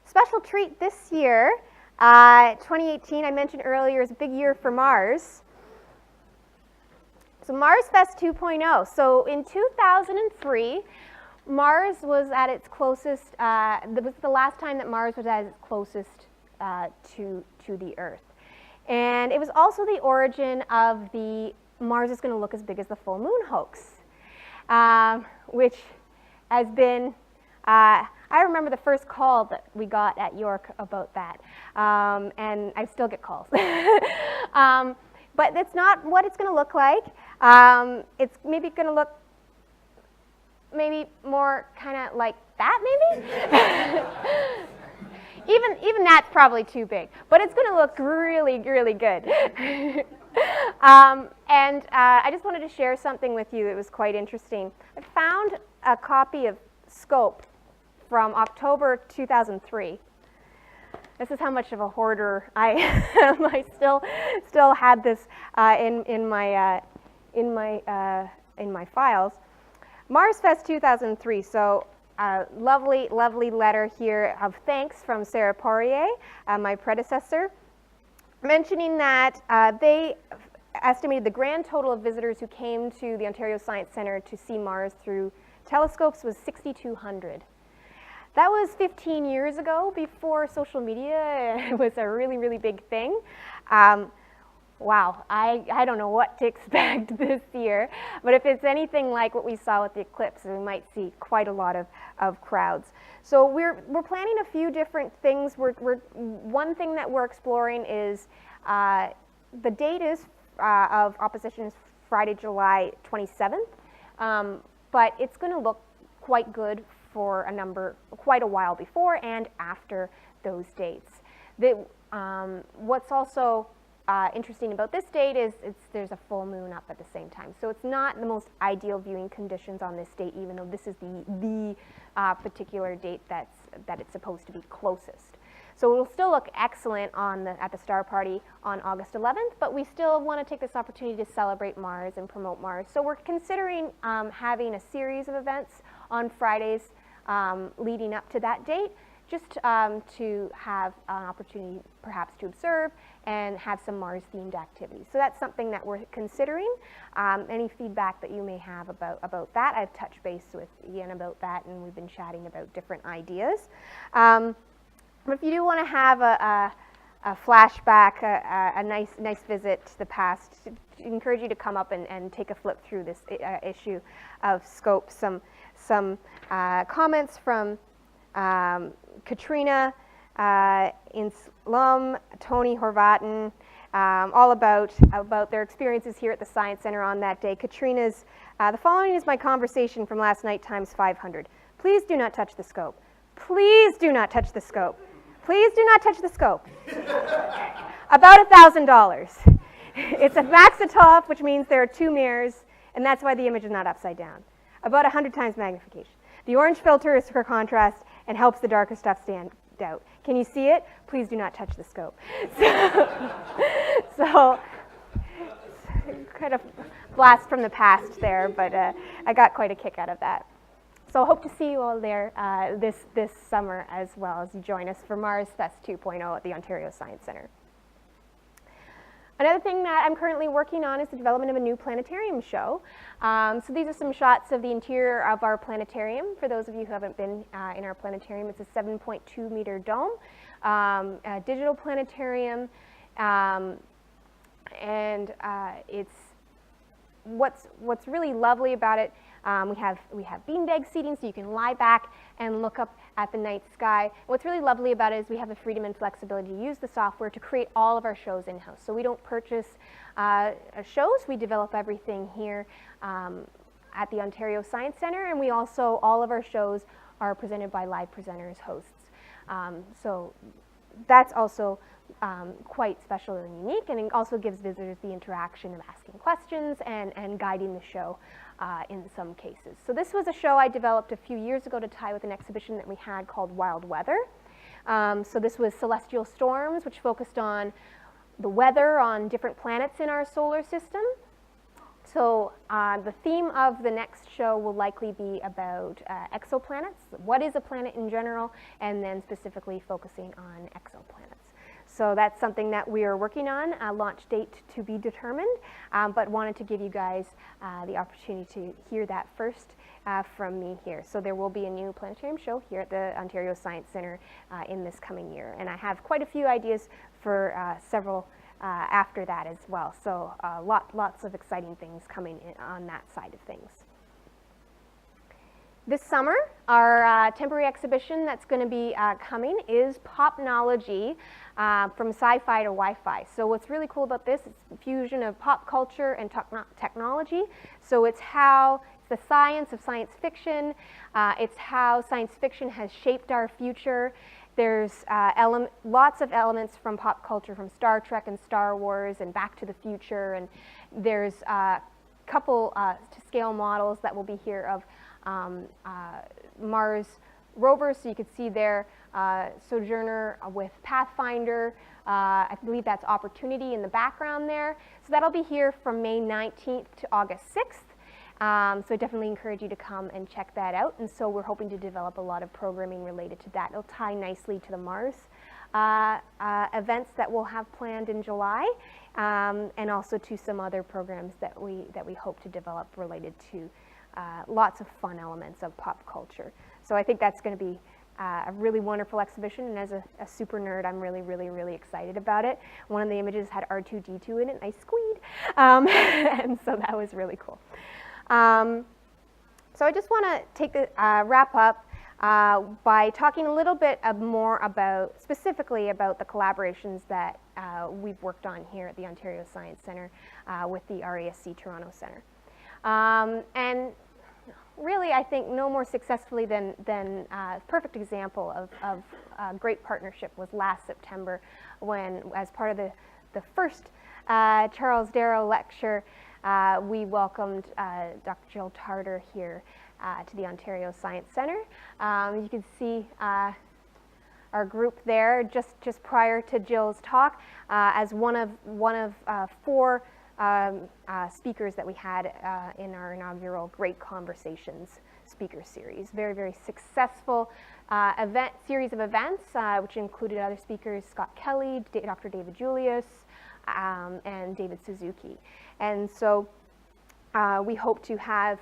Special treat this year, 2018, I mentioned earlier, is a big year for Mars. So Mars Fest 2.0. So in 2003, Mars was at its closest, that was the last time that Mars was at its closest to the Earth. And it was also the origin of the Mars is going to look as big as the full moon hoax, which has been, I remember the first call that we got at York about that, and I still get calls. But that's not what it's going to look like. It's maybe going to look maybe more kind of like that, maybe? Even that's probably too big. But it's going to look really, really good. I just wanted to share something with you that was quite interesting. I found a copy of Scope from October 2003. This is how much of a hoarder I am. I still had this in my files. Mars Fest 2003. So lovely letter here of thanks from Sarah Poirier, my predecessor, mentioning that they estimated the grand total of visitors who came to the Ontario Science Centre to see Mars through telescopes was 6,200. That was 15 years ago, before social media was a really, really big thing. Wow, I don't know what to expect this year, but if it's anything like what we saw with the eclipse, we might see quite a lot of crowds. So we're planning a few different things. One thing that we're exploring is the date of opposition is Friday, July 27th, but it's going to look quite good for quite a while before and after those dates. What's also interesting about this date is there's a full moon up at the same time. So it's not the most ideal viewing conditions on this date, even though this is the particular date that it's supposed to be closest. So it'll still look excellent at the Star Party on August 11th, but we still want to take this opportunity to celebrate Mars and promote Mars. So we're considering having a series of events on Fridays leading up to that date, just to have an opportunity perhaps to observe and have some Mars-themed activities. So that's something that we're considering. Any feedback that you may have about that, I've touched base with Ian about that, and we've been chatting about different ideas. But if you do want to have a flashback, a nice visit to the past, I encourage you to come up and take a flip through this issue of Scope. Some comments from Katrina Inslum, Tony Horvatin, all about their experiences here at the Science Centre on that day. Katrina's, the following is my conversation from last night times 500. Please do not touch the scope. Please do not touch the scope. Please do not touch the scope. About $1,000. It's a Maxitov, which means there are 2 mirrors, and that's why the image is not upside down. About 100 times magnification. The orange filter is for contrast and helps the darker stuff stand out. Can you see it? Please do not touch the scope. So kind of blast from the past there, but I got quite a kick out of that. So I hope to see you all there this summer as well as you join us for Mars Fest 2.0 at the Ontario Science Centre. Another thing that I'm currently working on is the development of a new planetarium show. So these are some shots of the interior of our planetarium. For those of you who haven't been in our planetarium, it's a 7.2 meter dome, a digital planetarium, and it's what's really lovely about it, we have beanbag seating, so you can lie back and look up at the night sky. What's really lovely about it is we have the freedom and flexibility to use the software to create all of our shows in-house. So we don't purchase shows, we develop everything here at the Ontario Science Centre, and we also, all of our shows are presented by live presenters, hosts. So that's also quite special and unique, and it also gives visitors the interaction of asking questions and guiding the show in some cases. So this was a show I developed a few years ago to tie with an exhibition that we had called Wild Weather. So this was celestial storms, which focused on the weather on different planets in our solar system. So the theme of the next show will likely be about exoplanets. What is a planet in general, and then specifically focusing on exoplanets. So that's something that we are working on, a launch date to be determined, but wanted to give you guys the opportunity to hear that first from me here. So there will be a new planetarium show here at the Ontario Science Centre in this coming year. And I have quite a few ideas for several after that as well. So lots of exciting things coming in on that side of things. This summer, our temporary exhibition that's going to be coming is Popnology, from sci-fi to Wi-Fi. So what's really cool about this is the fusion of pop culture and technology. So it's the science of science fiction. It's how science fiction has shaped our future. There's lots of elements from pop culture, from Star Trek and Star Wars and Back to the Future. And there's a couple to scale models that will be here of Mars rovers. So you can see there Sojourner with Pathfinder. I believe that's Opportunity in the background there. So that'll be here from May 19th to August 6th. So I definitely encourage you to come and check that out. And so we're hoping to develop a lot of programming related to that. It'll tie nicely to the Mars events that we'll have planned in July, and also to some other programs that we hope to develop related to lots of fun elements of pop culture. So I think that's going to be a really wonderful exhibition, and as a super nerd, I'm really excited about it. One of the images had R2-D2 in it, and I squeed, and so that was really cool. So I just want to wrap up by talking a little bit more specifically about the collaborations that we've worked on here at the Ontario Science Centre with the RASC Toronto Centre. And really, I think no more successfully than a perfect example of great partnership was last September when, as part of the first Charles Darrow lecture, we welcomed Dr. Jill Tarter here to the Ontario Science Centre. You can see our group there just prior to Jill's talk as one of four speakers that we had in our inaugural Great Conversations speaker series. Very successful series of events, which included other speakers, Scott Kelly, Dr. David Julius, and David Suzuki. And so we hope to have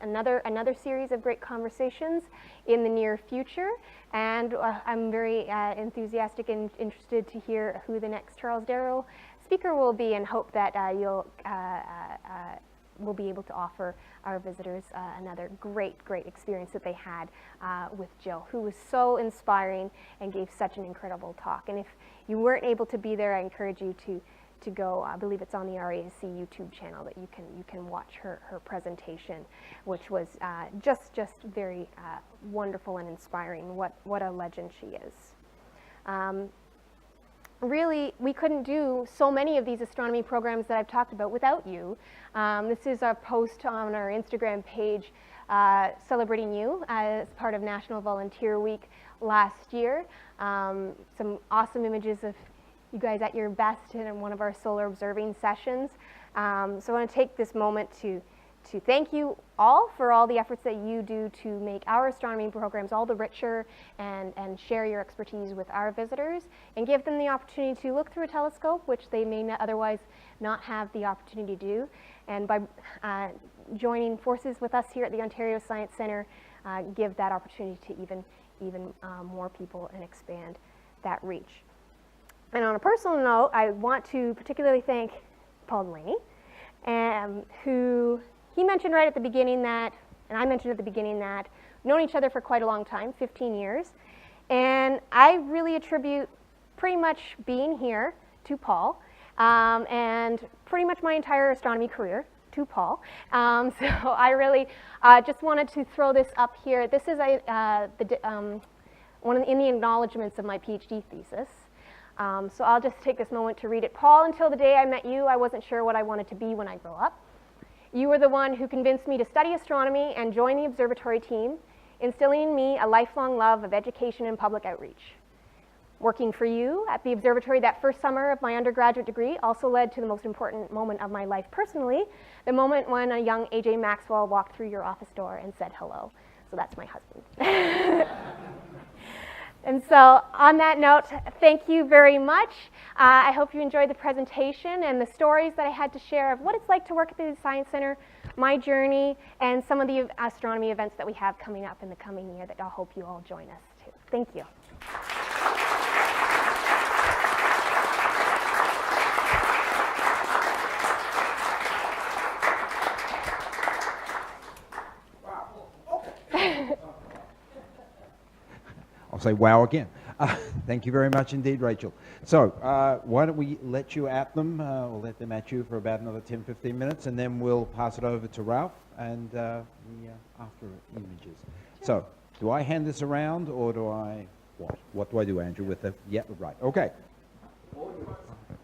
another series of Great Conversations in the near future. And I'm very enthusiastic and interested to hear who the next Charles Darrow speaker will be, and hope that we'll be able to offer our visitors another great experience that they had with Jill, who was so inspiring and gave such an incredible talk. And if you weren't able to be there, I encourage you to go. I believe it's on the RASC YouTube channel that you can watch her presentation, which was just very wonderful and inspiring. What a legend she is. Really, we couldn't do so many of these astronomy programs that I've talked about without you. This is a post on our Instagram page celebrating you as part of National Volunteer Week last year. Some awesome images of you guys at your best in one of our solar observing sessions. So I want to take this moment to thank you all for all the efforts that you do to make our astronomy programs all the richer and share your expertise with our visitors and give them the opportunity to look through a telescope, which they may otherwise not have the opportunity to do. And by joining forces with us here at the Ontario Science Centre, give that opportunity to even more people and expand that reach. And on a personal note, I want to particularly thank Paul Delaney who he mentioned right at the beginning that, and I mentioned at the beginning that, we've known each other for quite a long time, 15 years. And I really attribute pretty much being here to Paul, and pretty much my entire astronomy career to Paul. So I really just wanted to throw this up here. This is one in the acknowledgements of my PhD thesis. So I'll just take this moment to read it. Paul, until the day I met you, I wasn't sure what I wanted to be when I grow up. You were the one who convinced me to study astronomy and join the observatory team, instilling in me a lifelong love of education and public outreach. Working for you at the observatory that first summer of my undergraduate degree also led to the most important moment of my life personally, the moment when a young A.J. Maxwell walked through your office door and said hello. So that's my husband. And so on that note, thank you very much. I hope you enjoyed the presentation and the stories that I had to share of what it's like to work at the Science Center, my journey, and some of the astronomy events that we have coming up in the coming year that I hope you all join us to. Thank you. I'll say wow again. Thank you very much indeed, Rachel. So why don't we let you at them, or let them at you for about another 10, 15 minutes, and then we'll pass it over to Ralph and the after images. Sure. So do I hand this around, or do I, what? What do I do, Andrew, with the, yeah, right, okay.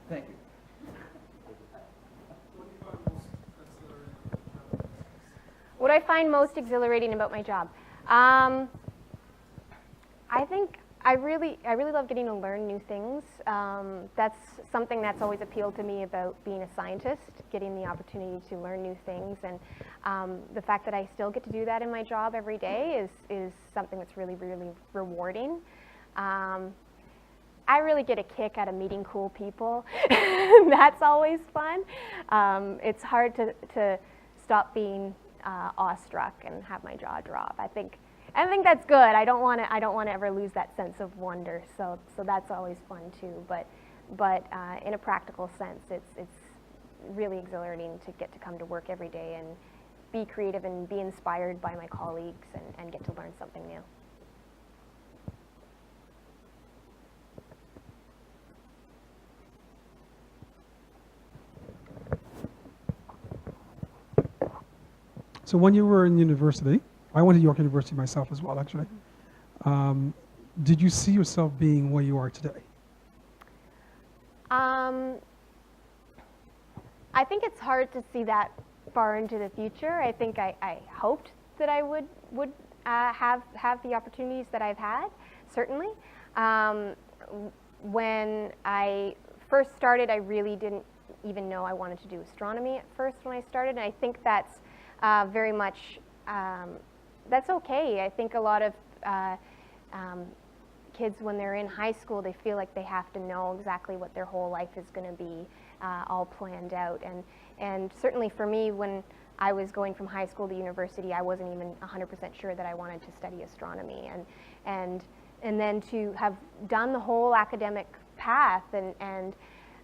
Thank you. What I find most exhilarating about my job? I think I really love getting to learn new things. That's something that's always appealed to me about being a scientist, getting the opportunity to learn new things, and the fact that I still get to do that in my job every day is something that's really, really rewarding. I really get a kick out of meeting cool people. That's always fun. It's hard to stop being awestruck and have my jaw drop. I think that's good. I don't want to ever lose that sense of wonder. So that's always fun too. But in a practical sense, it's really exhilarating to get to come to work every day and be creative and be inspired by my colleagues and get to learn something new. So when you were in university, I went to York University myself as well, actually. Did you see yourself being where you are today? I think it's hard to see that far into the future. I think I hoped that I would have the opportunities that I've had, certainly. When I first started, I really didn't even know I wanted to do astronomy at first when I started, and I think that's very much that's okay. I think a lot of kids, when they're in high school, they feel like they have to know exactly what their whole life is going to be all planned out. And certainly for me, when I was going from high school to university, I wasn't even 100% sure that I wanted to study astronomy. And then to have done the whole academic path, and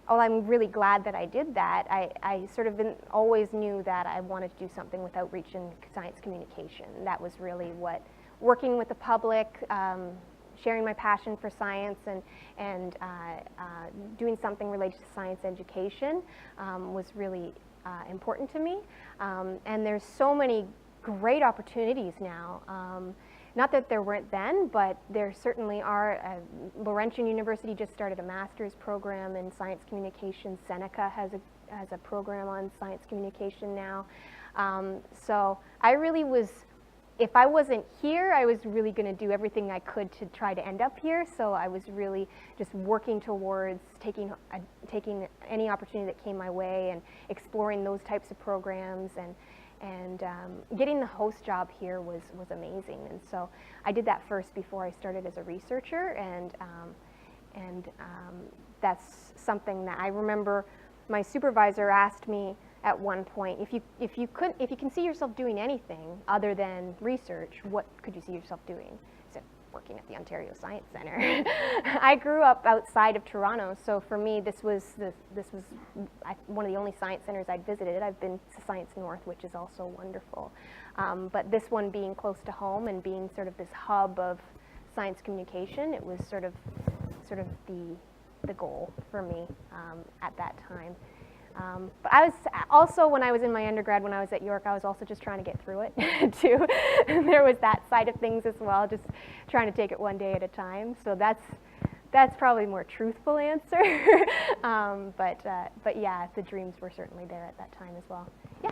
I'm really glad that I did that. I sort of always knew that I wanted to do something with outreach and science communication. That was really what, working with the public, sharing my passion for science, and doing something related to science education was really important to me. And there's so many great opportunities now. Not that there weren't then, but there certainly are. Laurentian University just started a master's program in science communication. Seneca has a program on science communication now. So I really was, if I wasn't here, I was really going to do everything I could to try to end up here. So I was really just working towards taking any opportunity that came my way and exploring those types of programs, and getting the host job here was amazing. And so I did that first before I started as a researcher, and that's something that I remember my supervisor asked me at one point, if you can see yourself doing anything other than research, what could you see yourself doing? So working at the Ontario Science Centre. I grew up outside of Toronto, so for me this was one of the only science centers I'd visited. I've been to Science North, which is also wonderful. But this one being close to home and being sort of this hub of science communication, it was sort of the goal for me at that time. But I was also, when I was in my undergrad, when I was at York, I was also just trying to get through it too. There was that side of things as well, just trying to take it one day at a time. So that's probably a more truthful answer. But yeah, the dreams were certainly there at that time as well. Yeah.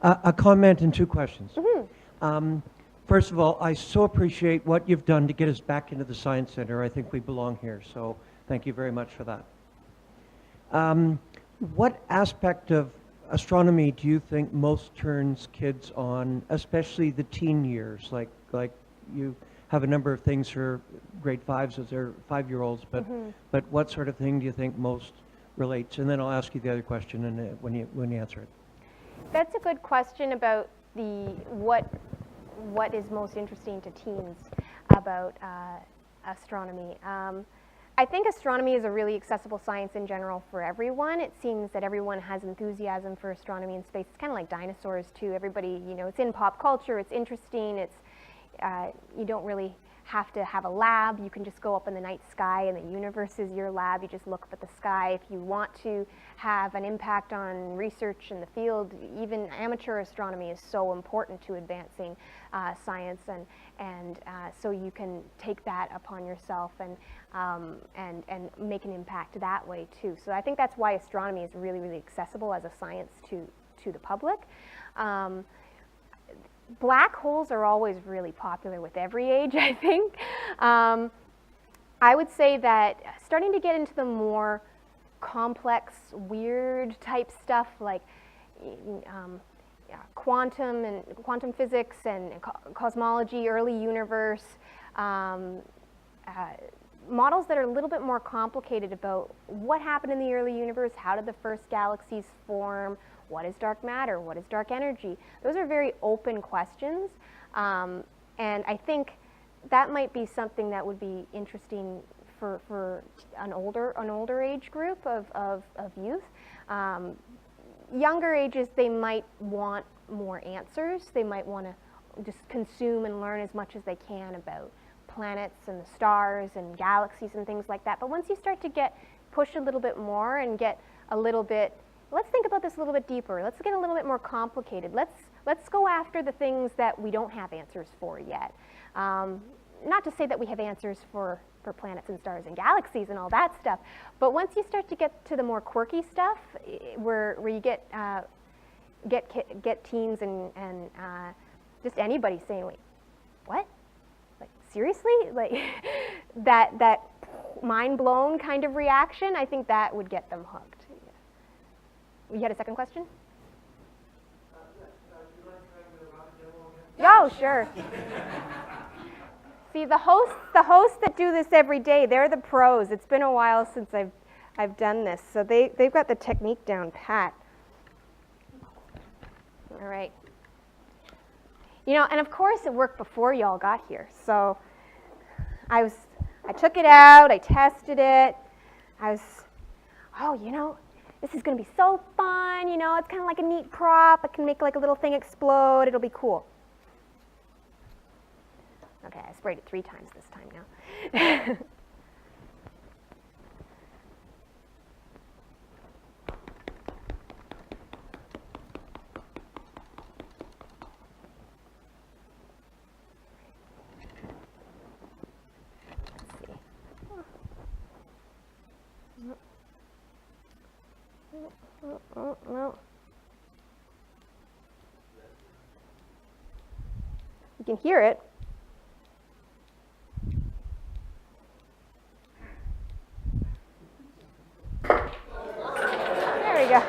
A comment and two questions. Mm-hmm. First of all, I so appreciate what you've done to get us back into the Science Center. I think we belong here, so thank you very much for that. What aspect of astronomy do you think most turns kids on, especially the teen years? Like you have a number of things for grade 5s as they're 5-year-olds, but what sort of thing do you think most relates? And then I'll ask you the other question and when you answer it. That's a good question about what is most interesting to teens about astronomy. I think astronomy is a really accessible science in general for everyone. It seems that everyone has enthusiasm for astronomy and space. It's kind of like dinosaurs too. Everybody, it's in pop culture, it's interesting, you don't really have to have a lab. You can just go up in the night sky and the universe is your lab. You just look up at the sky. If you want to have an impact on research in the field, even amateur astronomy is so important to advancing science, and so you can take that upon yourself and make an impact that way too. So I think that's why astronomy is really, really accessible as a science to the public. Black holes are always really popular with every age, I think. I would say that starting to get into the more complex, weird type stuff like quantum physics and cosmology, early universe, models that are a little bit more complicated about what happened in the early universe, how did the first galaxies form, what is dark matter, what is dark energy. Those are very open questions, and I think that might be something that would be interesting for an older age group of youth. Younger ages, they might want more answers. They might want to just consume and learn as much as they can about planets and the stars and galaxies and things like that. But once you start to push a little bit more and get a little bit, let's think about this a little bit deeper. Let's get a little bit more complicated. Let's go after the things that we don't have answers for yet. Not to say that we have answers for planets and stars and galaxies and all that stuff, but once you start to get to the more quirky stuff, where you get teens and just anybody saying, "Wait, what? Like seriously?" Like that mind blown kind of reaction. I think that would get them hooked. You had a second question? Oh, sure. See, the hosts that do this every day, they're the pros. It's been a while since I've done this, so they've got the technique down pat. All right. And of course it worked before y'all got here. So I took it out, I tested it. This is going to be so fun, it's kind of like a neat prop. I can make like a little thing explode. It'll be cool. Okay, I sprayed it 3 times this time now. No. You can hear it. There we go.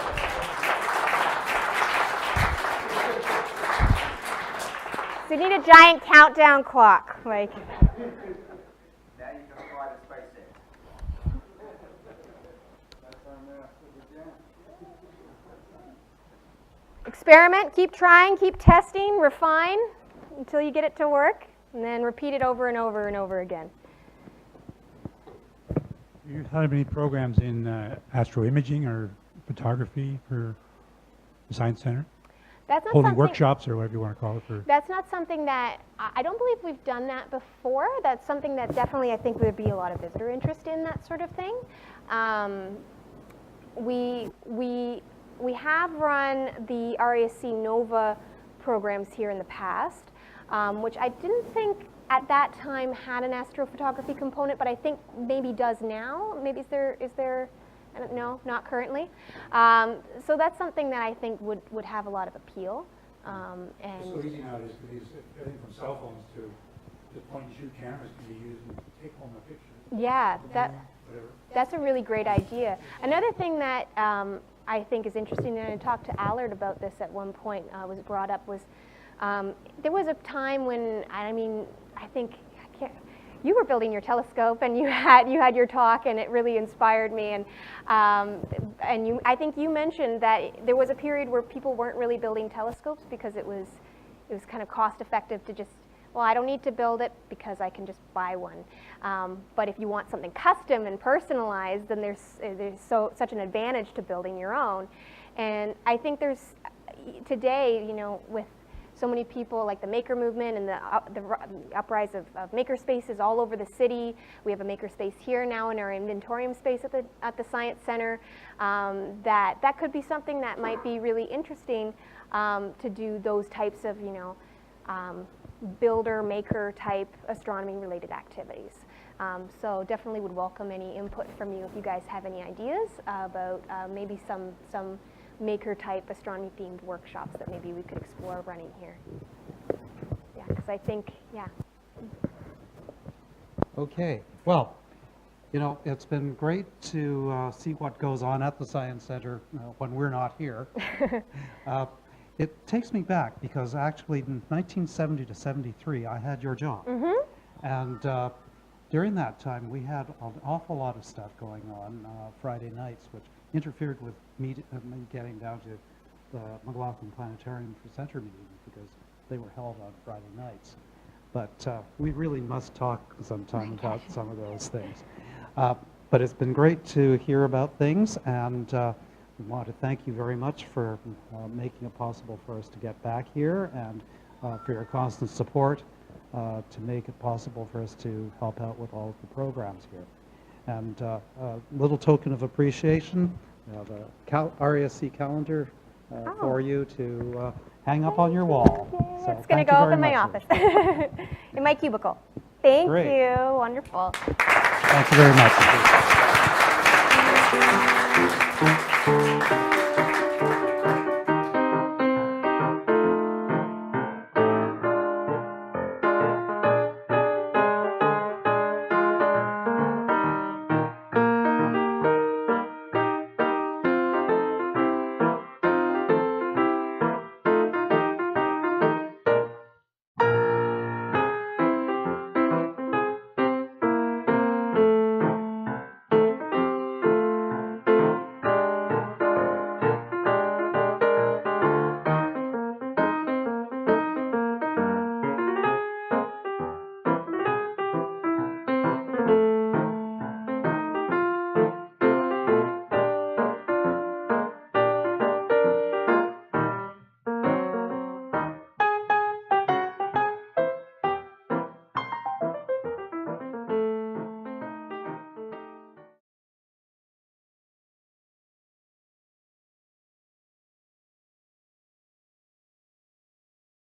So you need a giant countdown clock, like. Now you can fly to SpaceX. Experiment, keep trying, keep testing, refine until you get it to work. and then repeat it over and over and over again. Do you have any programs in astroimaging or photography for the Science Center? That's not Holding something, workshops or whatever you want to call it for. That's not something that, I don't believe we've done that before. That's something that definitely I think there'd be a lot of visitor interest in, that sort of thing. We have run the RASC NOVA programs here in the past, which I didn't think at that time had an astrophotography component, but I think maybe does now. Maybe is there? I don't know, not currently. So that's something that I think would have a lot of appeal. It's so easy nowadays to use everything from cell phones to just point-and-shoot cameras can be used and take home a picture. Yeah, Whatever. that's a really great idea. Another thing that I think is interesting, and I talked to Allard about this at one point, was brought up, was there was a time when, I think, you were building your telescope and you had your talk, and it really inspired me. And I think you mentioned that there was a period where people weren't really building telescopes because it was kind of cost effective to just, well, I don't need to build it because I can just buy one. But if you want something custom and personalized, then there's such an advantage to building your own. And I think there's today, with so many people, like the maker movement and the uprise of maker spaces all over the city. We have a maker space here now in our inventorium space at the Science Center. That could be something that might be really interesting to do those types of builder maker type astronomy related activities. So definitely would welcome any input from you if you guys have any ideas about maybe some maker type astronomy themed workshops that maybe we could explore running here. Yeah, because I think, yeah. Okay, well, it's been great to see what goes on at the Science Center when we're not here. It takes me back because actually in 1970 to 73, I had your job. And during that time, we had an awful lot of stuff going on Friday nights, which interfered with me getting down to the McLaughlin Planetarium for center meetings because they were held on Friday nights. But we really must talk sometime about some of those things. But it's been great to hear about things, and we want to thank you very much for making it possible for us to get back here, and for your constant support to make it possible for us to help out with all of the programs here. And a little token of appreciation, the RASC calendar for you to hang up on your wall. Yay, So it's going to thank go you up very in my much, office, in my cubicle. Thank Great. you. Wonderful. Thank you very much.